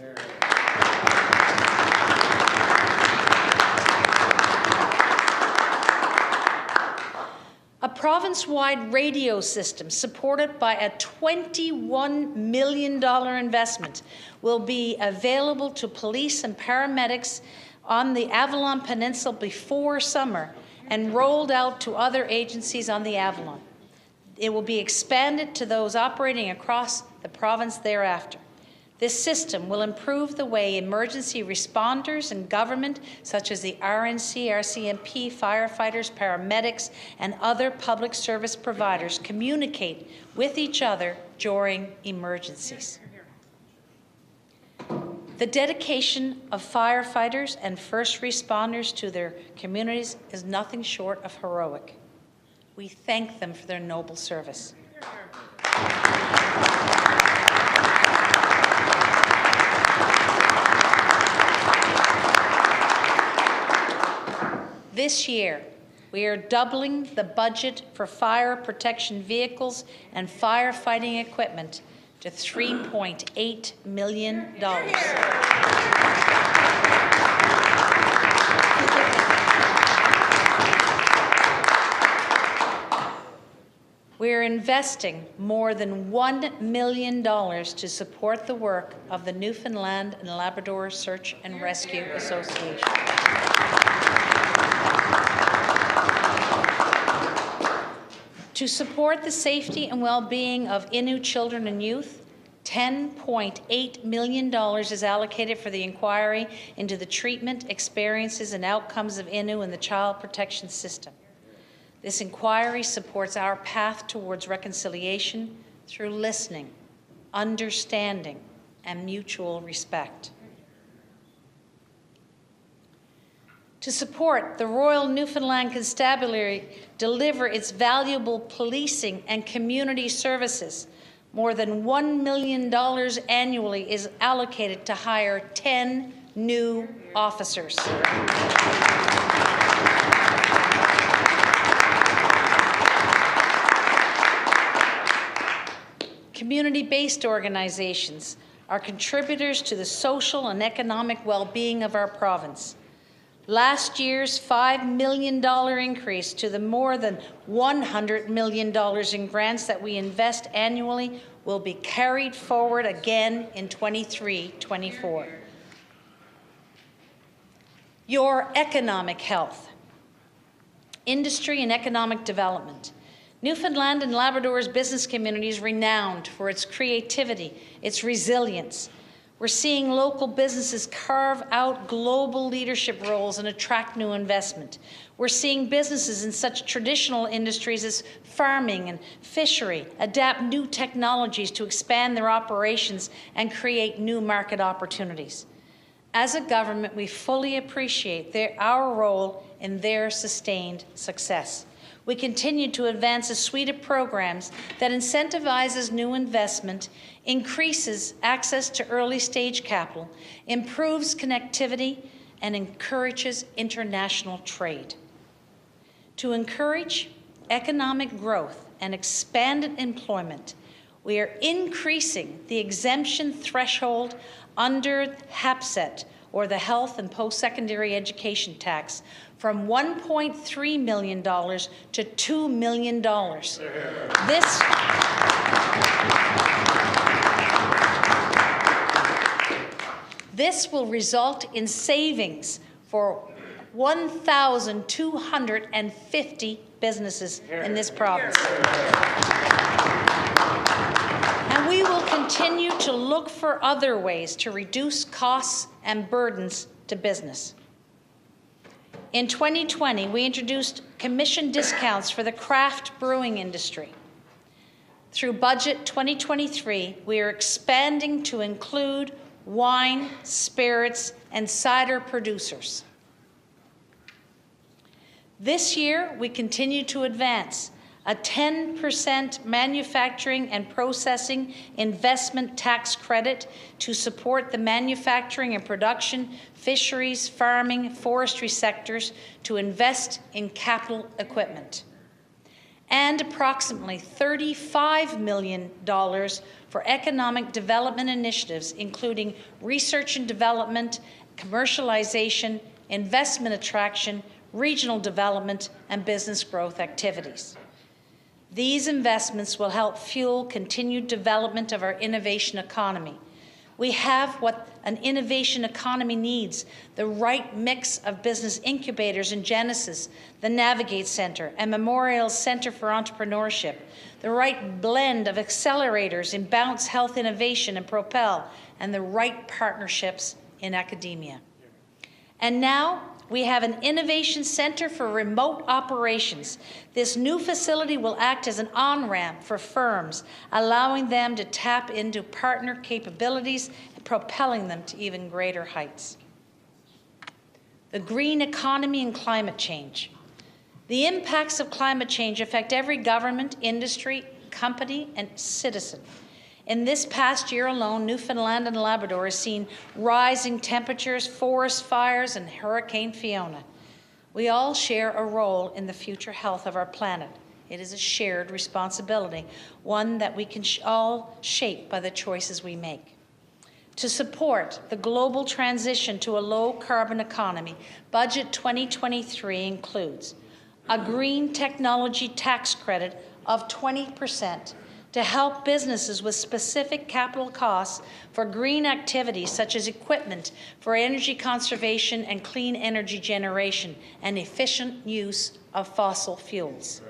province-wide radio system supported by a $21 million investment will be available to police and paramedics on the Avalon Peninsula before summer and rolled out to other agencies on the Avalon. It will be expanded to those operating across the province thereafter. This system will improve the way emergency responders and government, such as the RNC, RCMP, firefighters, paramedics, and other public service providers communicate with each other during emergencies. The dedication of firefighters and first responders to their communities is nothing short of heroic. We thank them for their noble service. This year, we are doubling the budget for fire protection vehicles and firefighting equipment to $3.8 million. We are investing more than $1 million to support the work of the Newfoundland and Labrador Search and Rescue Association. To support the safety and well-being of Innu children and youth, $10.8 million is allocated for the inquiry into the treatment, experiences, and outcomes of Innu in the child protection system. This inquiry supports our path towards reconciliation through listening, understanding, and mutual respect. To support the Royal Newfoundland Constabulary deliver its valuable policing and community services, more than $1 million annually is allocated to hire 10 new officers. Community-based organizations are contributors to the social and economic well-being of our province. Last year's $5 million increase to the more than $100 million in grants that we invest annually will be carried forward again in 23-24. Your economic health, industry and economic development. Newfoundland and Labrador's business community is renowned for its creativity, its resilience. We're seeing local businesses carve out global leadership roles and attract new investment. We're seeing businesses in such traditional industries as farming and fishery adapt new technologies to expand their operations and create new market opportunities. As a government, we fully appreciate our role in their sustained success. We continue to advance a suite of programs that incentivizes new investment, increases access to early-stage capital, improves connectivity, and encourages international trade. To encourage economic growth and expanded employment, we are increasing the exemption threshold under HAPSET, or the Health and Post-Secondary Education Tax, from $1.3 million to $2 million. This will result in savings for 1,250 businesses in this province. And we will continue to look for other ways to reduce costs and burdens to business. In 2020, we introduced commission discounts for the craft brewing industry. Through Budget 2023, we are expanding to include wine, spirits, and cider producers. This year, we continue to advance a 10% manufacturing and processing investment tax credit to support the manufacturing and production, fisheries, farming, forestry sectors to invest in capital equipment. And approximately $35 million for economic development initiatives, including research and development, commercialization, investment attraction, regional development, and business growth activities. These investments will help fuel continued development of our innovation economy. We have what an innovation economy needs: the right mix of business incubators in Genesis, the Navigate Centre, and Memorial Centre for Entrepreneurship, the right blend of accelerators in Bounce Health Innovation and Propel, and the right partnerships in academia. And now we have an Innovation Centre for Remote Operations. This new facility will act as an on-ramp for firms, allowing them to tap into partner capabilities and propelling them to even greater heights. The green economy and climate change. The impacts of climate change affect every government, industry, company, and citizen. In this past year alone, Newfoundland and Labrador has seen rising temperatures, forest fires, and Hurricane Fiona. We all share a role in the future health of our planet. It is a shared responsibility, one that we can all shape by the choices we make. To support the global transition to a low-carbon economy, Budget 2023 includes a green technology tax credit of 20%, to help businesses with specific capital costs for green activities such as equipment for energy conservation and clean energy generation and efficient use of fossil fuels.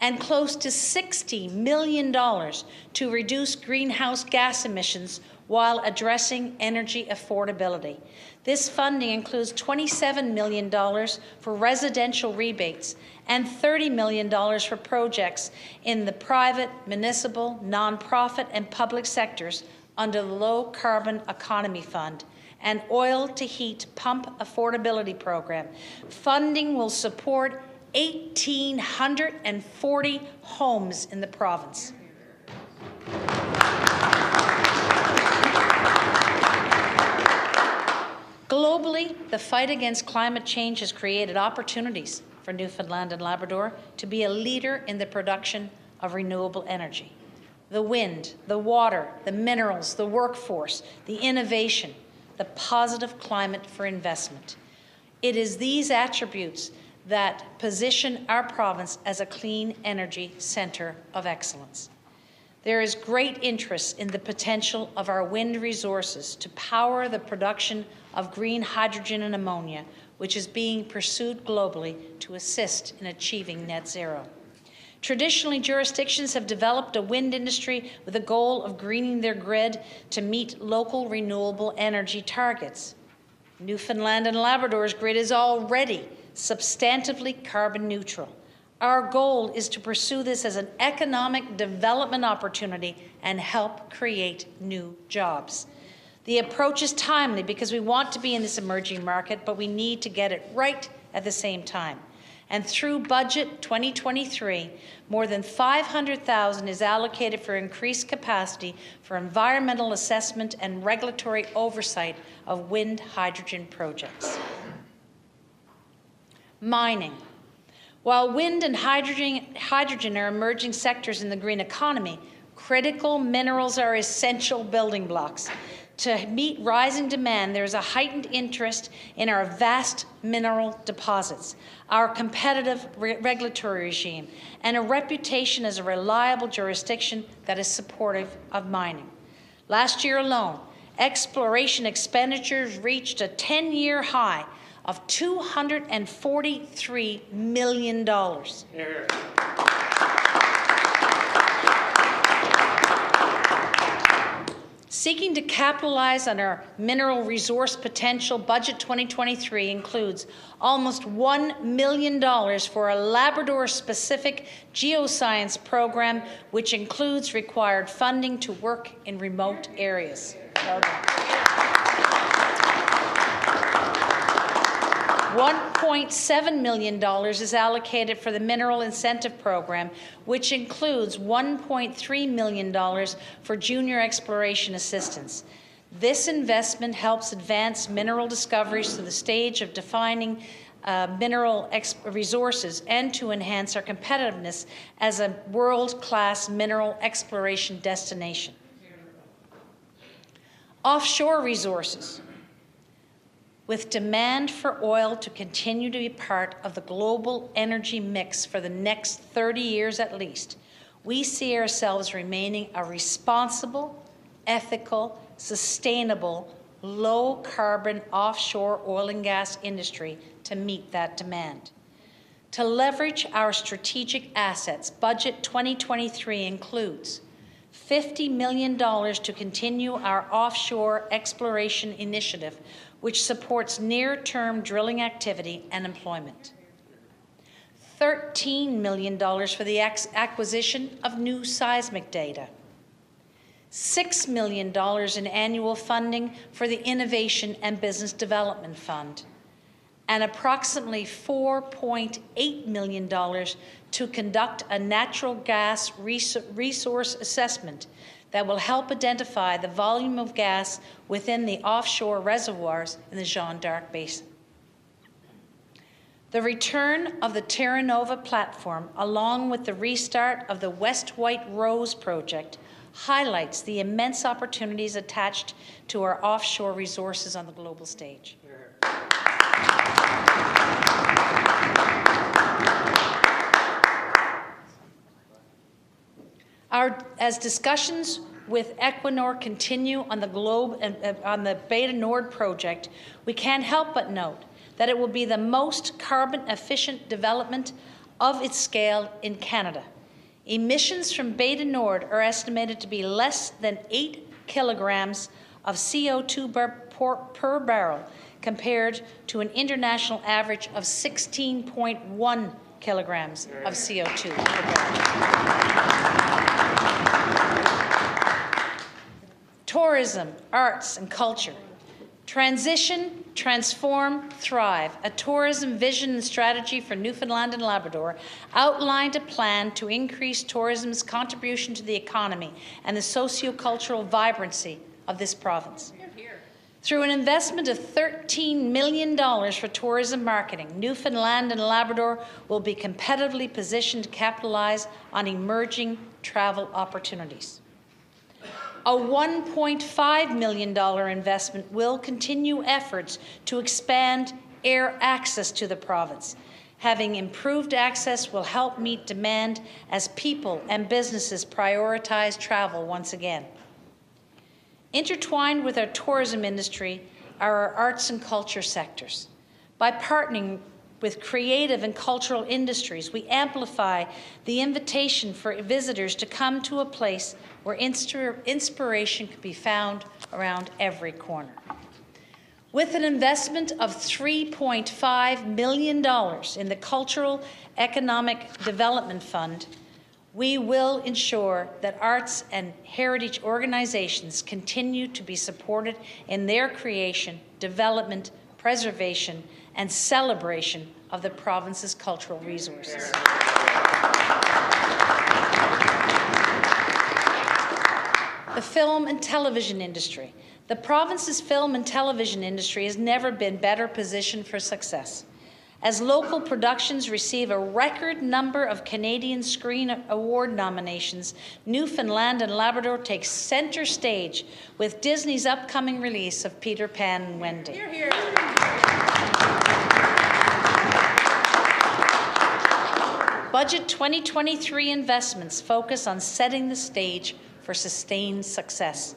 And close to $60 million to reduce greenhouse gas emissions while addressing energy affordability. This funding includes $27 million for residential rebates and $30 million for projects in the private, municipal, nonprofit, and public sectors under the Low Carbon Economy Fund and Oil to Heat Pump Affordability Program. Funding will support 1,840 homes in the province. Globally, the fight against climate change has created opportunities for Newfoundland and Labrador to be a leader in the production of renewable energy. The wind, the water, the minerals, the workforce, the innovation, the positive climate for investment. It is these attributes that position our province as a clean energy centre of excellence. There is great interest in the potential of our wind resources to power the production of green hydrogen and ammonia, which is being pursued globally to assist in achieving net zero. Traditionally, jurisdictions have developed a wind industry with a goal of greening their grid to meet local renewable energy targets. Newfoundland and Labrador's grid is already substantively carbon neutral. Our goal is to pursue this as an economic development opportunity and help create new jobs. The approach is timely because we want to be in this emerging market, but we need to get it right at the same time. And through Budget 2023, more than $500,000 is allocated for increased capacity for environmental assessment and regulatory oversight of wind hydrogen projects. Mining. While wind and hydrogen are emerging sectors in the green economy, critical minerals are essential building blocks. To meet rising demand, there is a heightened interest in our vast mineral deposits, our competitive regulatory regime, and a reputation as a reliable jurisdiction that is supportive of mining. Last year alone, exploration expenditures reached a 10-year high of $243 million. Here. Seeking to capitalize on our mineral resource potential, Budget 2023 includes almost $1 million for a Labrador-specific geoscience program, which includes required funding to work in remote areas. $1.7 million is allocated for the Mineral Incentive Program, which includes $1.3 million for junior exploration assistance. This investment helps advance mineral discoveries to the stage of defining mineral resources and to enhance our competitiveness as a world-class mineral exploration destination. Offshore resources. With demand for oil to continue to be part of the global energy mix for the next 30 years at least, we see ourselves remaining a responsible, ethical, sustainable, low-carbon offshore oil and gas industry to meet that demand. To leverage our strategic assets, Budget 2023 includes $50 million to continue our offshore exploration initiative, which supports near-term drilling activity and employment. $13 million for the acquisition of new seismic data. $6 million in annual funding for the Innovation and Business Development Fund, and approximately $4.8 million to conduct a natural gas resource assessment that will help identify the volume of gas within the offshore reservoirs in the Jeanne d'Arc Basin. The return of the Terra Nova platform, along with the restart of the West White Rose project, highlights the immense opportunities attached to our offshore resources on the global stage. As discussions with Equinor continue on the globe and on the Beta Nord project, we can't help but note that it will be the most carbon-efficient development of its scale in Canada. Emissions from Beta Nord are estimated to be less than 8 kilograms of CO2 per barrel, compared to an international average of 16.1 kilograms of CO2 per barrel. Tourism, arts, and culture. Transition, transform, thrive. A tourism vision and strategy for Newfoundland and Labrador outlined a plan to increase tourism's contribution to the economy and the sociocultural vibrancy of this province. Through an investment of $13 million for tourism marketing, Newfoundland and Labrador will be competitively positioned to capitalize on emerging travel opportunities. A $1.5 million investment will continue efforts to expand air access to the province. Having improved access will help meet demand as people and businesses prioritize travel once again. Intertwined with our tourism industry are our arts and culture sectors. By partnering with creative and cultural industries, we amplify the invitation for visitors to come to a place where inspiration can be found around every corner. With an investment of $3.5 million in the Cultural Economic Development Fund, we will ensure that arts and heritage organizations continue to be supported in their creation, development, preservation, and celebration of the province's cultural resources. The film and television industry. The province's film and television industry has never been better positioned for success. As local productions receive a record number of Canadian Screen Award nominations, Newfoundland and Labrador take center stage with Disney's upcoming release of Peter Pan and Wendy. Hear, hear. Budget 2023 investments focus on setting the stage for sustained success.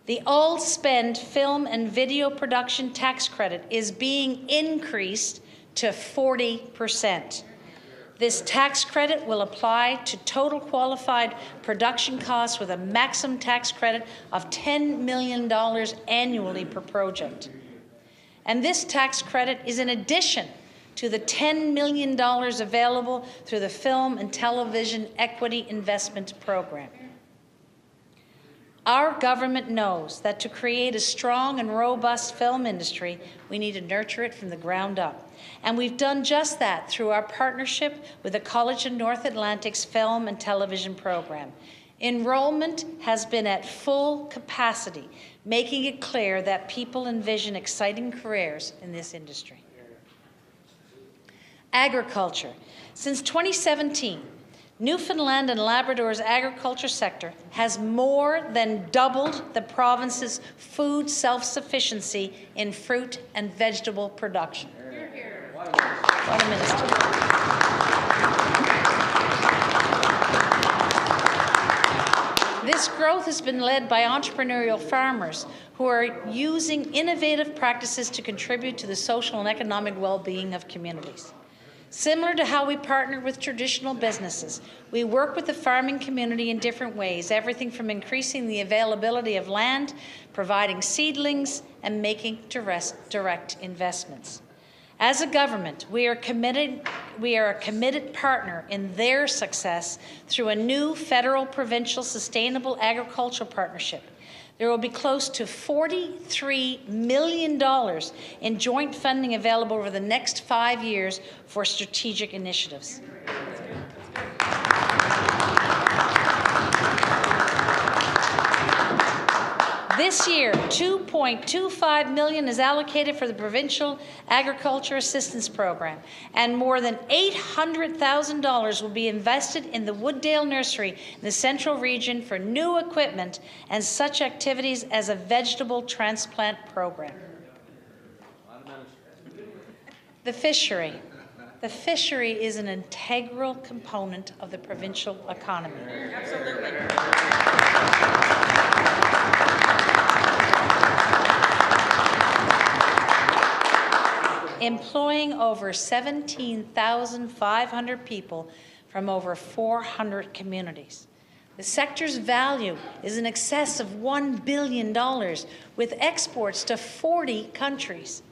The all-spend film and video production tax credit is being increased to 40%. This tax credit will apply to total qualified production costs with a maximum tax credit of $10 million annually per project. And this tax credit is in addition to the $10 million available through the Film and Television Equity Investment Program. Our government knows that to create a strong and robust film industry, we need to nurture it from the ground up. And we've done just that through our partnership with the College of North Atlantic's Film and Television Program. Enrollment has been at full capacity, making it clear that people envision exciting careers in this industry. Agriculture. Since 2017, Newfoundland and Labrador's agriculture sector has more than doubled the province's food self-sufficiency in fruit and vegetable production. What a minister. This growth has been led by entrepreneurial farmers who are using innovative practices to contribute to the social and economic well-being of communities. Similar to how we partner with traditional businesses, we work with the farming community in different ways, everything from increasing the availability of land, providing seedlings, and making direct investments. As a government, we are a committed partner in their success through a new federal-provincial sustainable agricultural partnership. There will be close to $43 million in joint funding available over the next 5 years for strategic initiatives. This year, $2.25 million is allocated for the Provincial Agriculture Assistance Program, and more than $800,000 will be invested in the Wooddale Nursery in the Central Region for new equipment and such activities as a vegetable transplant program. The fishery. The fishery is an integral component of the provincial economy. Absolutely. Employing over 17,500 people from over 400 communities. The sector's value is in excess of $1 billion, with exports to 40 countries.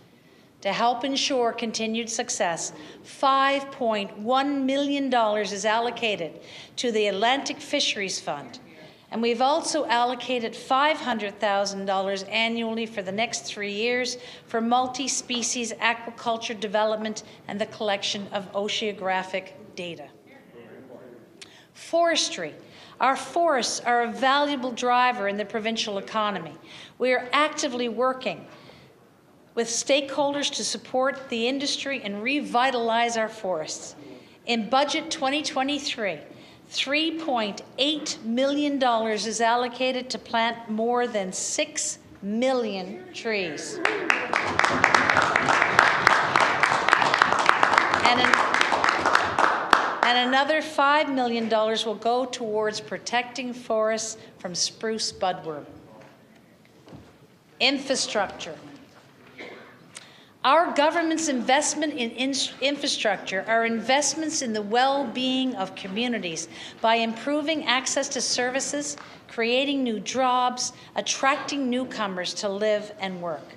To help ensure continued success, $5.1 million is allocated to the Atlantic Fisheries Fund, and we've also allocated $500,000 annually for the next 3 years for multi-species aquaculture development and the collection of oceanographic data. Forestry. Our forests are a valuable driver in the provincial economy. We are actively working with stakeholders to support the industry and revitalize our forests. In Budget 2023, $3.8 million is allocated to plant more than 6 million trees. And another $5 million will go towards protecting forests from spruce budworm. Infrastructure. Our government's investment in infrastructure are investments in the well-being of communities by improving access to services, creating new jobs, attracting newcomers to live and work.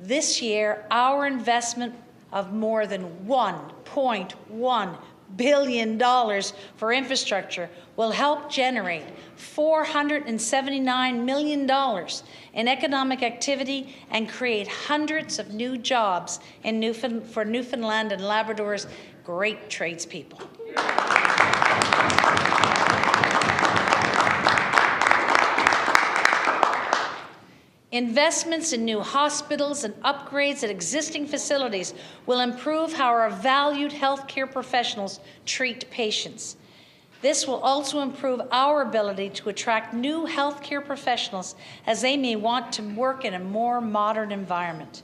This year, our investment of more than $1.1 billion for infrastructure will help generate $479 million in economic activity and create hundreds of new jobs in for Newfoundland and Labrador's great tradespeople. Investments in new hospitals and upgrades at existing facilities will improve how our valued healthcare professionals treat patients. This will also improve our ability to attract new healthcare professionals as they may want to work in a more modern environment.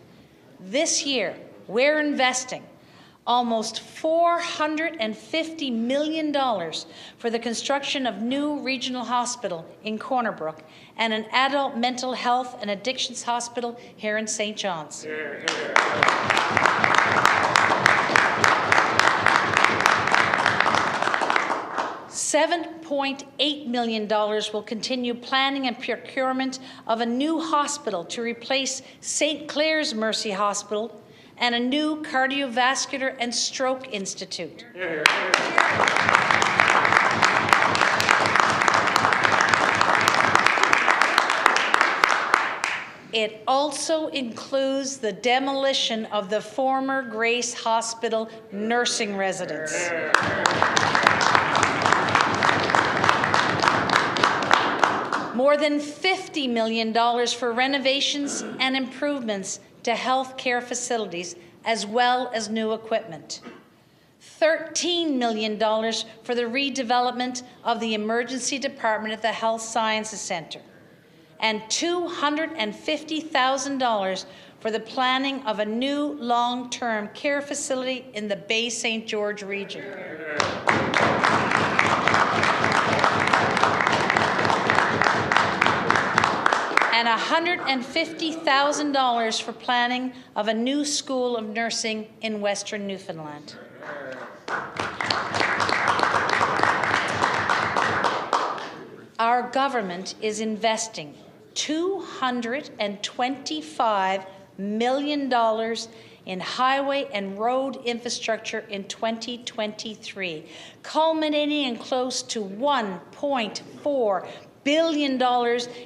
This year, we're investing almost $450 million for the construction of new regional hospital in Corner Brook and an adult mental health and addictions hospital here in St. John's. $7.8 million will continue planning and procurement of a new hospital to replace St. Clair's Mercy Hospital and a new cardiovascular and stroke institute. It also includes the demolition of the former Grace Hospital nursing residence. More than $50 million for renovations and improvements to health care facilities, as well as new equipment. $13 million for the redevelopment of the Emergency Department at the Health Sciences Centre, and $250,000 for the planning of a new long-term care facility in the Bay St. George region. And $150,000 for planning of a new school of nursing in Western Newfoundland. Our government is investing $225 million in highway and road infrastructure in 2023, culminating in close to $1.4 billion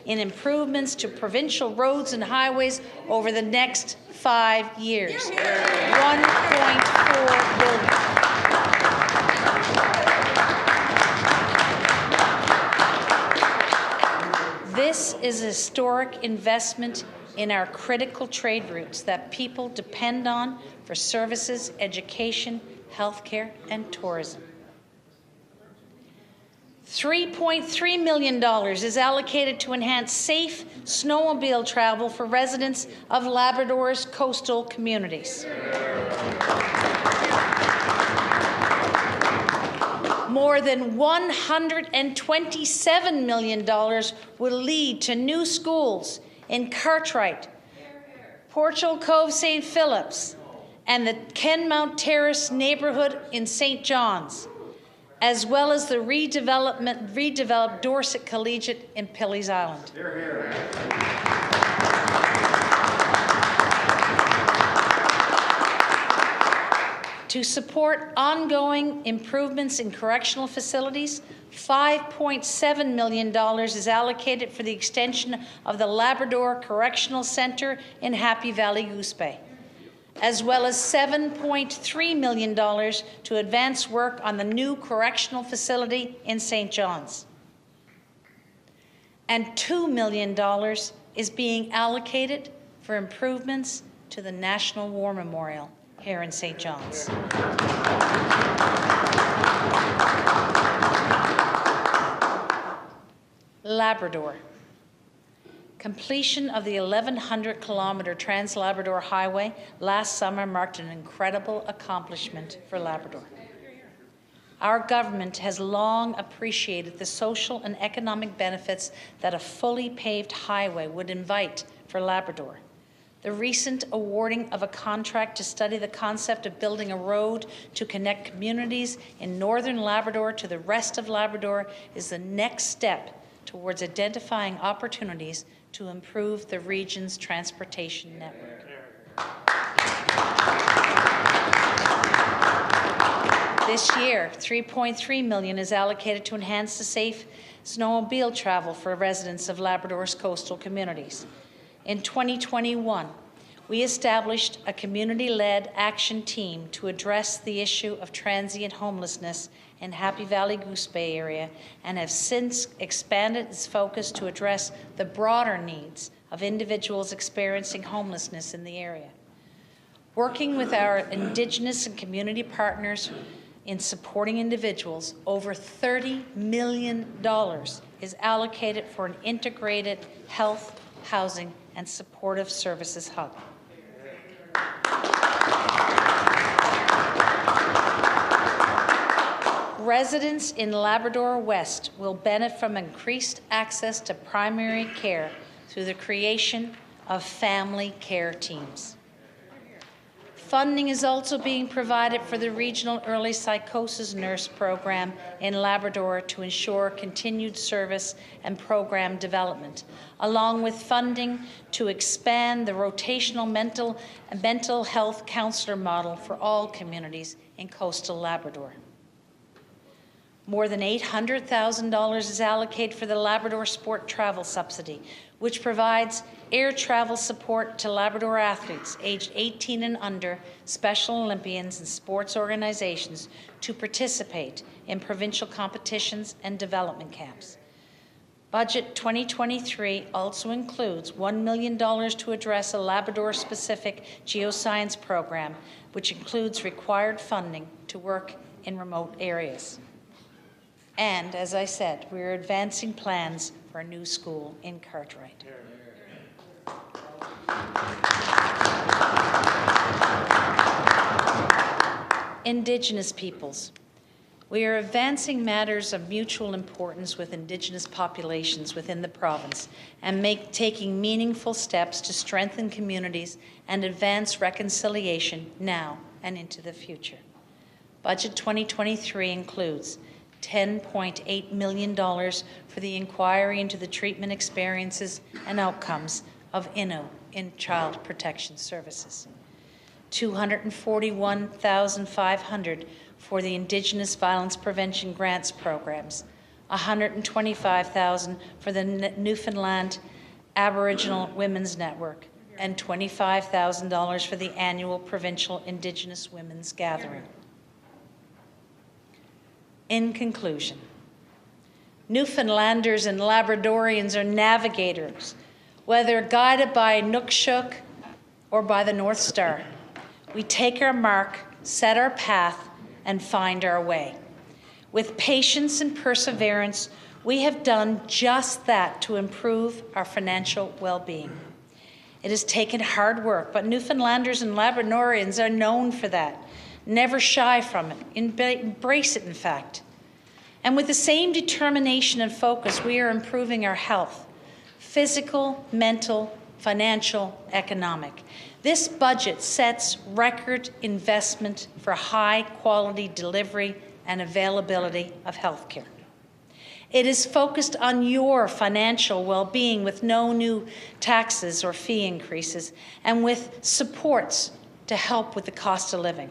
in improvements to provincial roads and highways over the next 5 years. $1.4 billion. This is a historic investment in our critical trade routes that people depend on for services, education, healthcare, and tourism. $3.3 million is allocated to enhance safe snowmobile travel for residents of Labrador's coastal communities. More than $127 million will lead to new schools in Cartwright, Portugal Cove St. Philip's, and the Kenmount Terrace neighbourhood in St. John's, as well as the redeveloped Dorset Collegiate in Pilley's Island. To support ongoing improvements in correctional facilities, $5.7 million is allocated for the extension of the Labrador Correctional Centre in Happy Valley Goose Bay, as well as $7.3 million to advance work on the new correctional facility in St. John's. And $2 million is being allocated for improvements to the National War Memorial here in St. John's. Labrador. Completion of the 1,100-kilometre Trans-Labrador Highway last summer marked an incredible accomplishment for Labrador. Our government has long appreciated the social and economic benefits that a fully paved highway would invite for Labrador. The recent awarding of a contract to study the concept of building a road to connect communities in northern Labrador to the rest of Labrador is the next step towards identifying opportunities to improve the region's transportation network. This year, $3.3 million is allocated to enhance the safe snowmobile travel for residents of Labrador's coastal communities. In 2021, we established a community-led action team to address the issue of transient homelessness in Happy Valley Goose Bay area and have since expanded its focus to address the broader needs of individuals experiencing homelessness in the area. Working with our Indigenous and community partners in supporting individuals, over $30 million is allocated for an integrated health, housing, and supportive services hub. Residents in Labrador West will benefit from increased access to primary care through the creation of family care teams. Funding is also being provided for the Regional Early Psychosis Nurse Program in Labrador to ensure continued service and program development, along with funding to expand the rotational mental health counselor model for all communities in coastal Labrador. More than $800,000 is allocated for the Labrador Sport Travel Subsidy, which provides air travel support to Labrador athletes aged 18 and under, Special Olympians and sports organizations to participate in provincial competitions and development camps. Budget 2023 also includes $1 million to address a Labrador-specific geoscience program, which includes required funding to work in remote areas. And, as I said, we're advancing plans for a new school in Cartwright. Indigenous peoples. We are advancing matters of mutual importance with Indigenous populations within the province and taking meaningful steps to strengthen communities and advance reconciliation now and into the future. Budget 2023 includes $10.8 million for the inquiry into the treatment experiences and outcomes of Innu in child protection services. $241,500 for the Indigenous Violence Prevention Grants programs, $125,000 for the Newfoundland Aboriginal Women's Network, and $25,000 for the annual Provincial Indigenous Women's Gathering. In conclusion, Newfoundlanders and Labradorians are navigators, whether guided by Inukshuk or by the North Star. We take our mark, set our path, and find our way. With patience and perseverance, we have done just that to improve our financial well-being. It has taken hard work, but Newfoundlanders and Labradorians are known for that. Never shy from it, embrace it in fact. And with the same determination and focus, we are improving our health, physical, mental, financial, economic. This budget sets record investment for high-quality delivery and availability of health care. It is focused on your financial well-being with no new taxes or fee increases and with supports to help with the cost of living,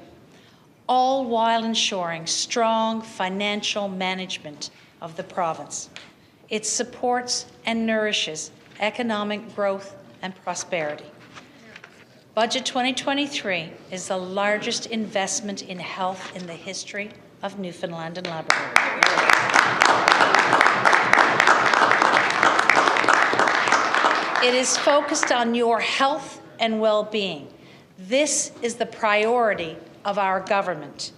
all while ensuring strong financial management of the province. It supports and nourishes economic growth and prosperity. Budget 2023 is the largest investment in health in the history of Newfoundland and Labrador. It is focused on your health and well-being. This is the priority of our government,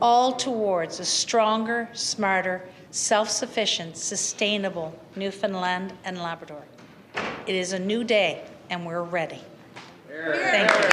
all towards a stronger, smarter, self-sufficient, sustainable Newfoundland and Labrador. It is a new day, and we're ready. Thank you.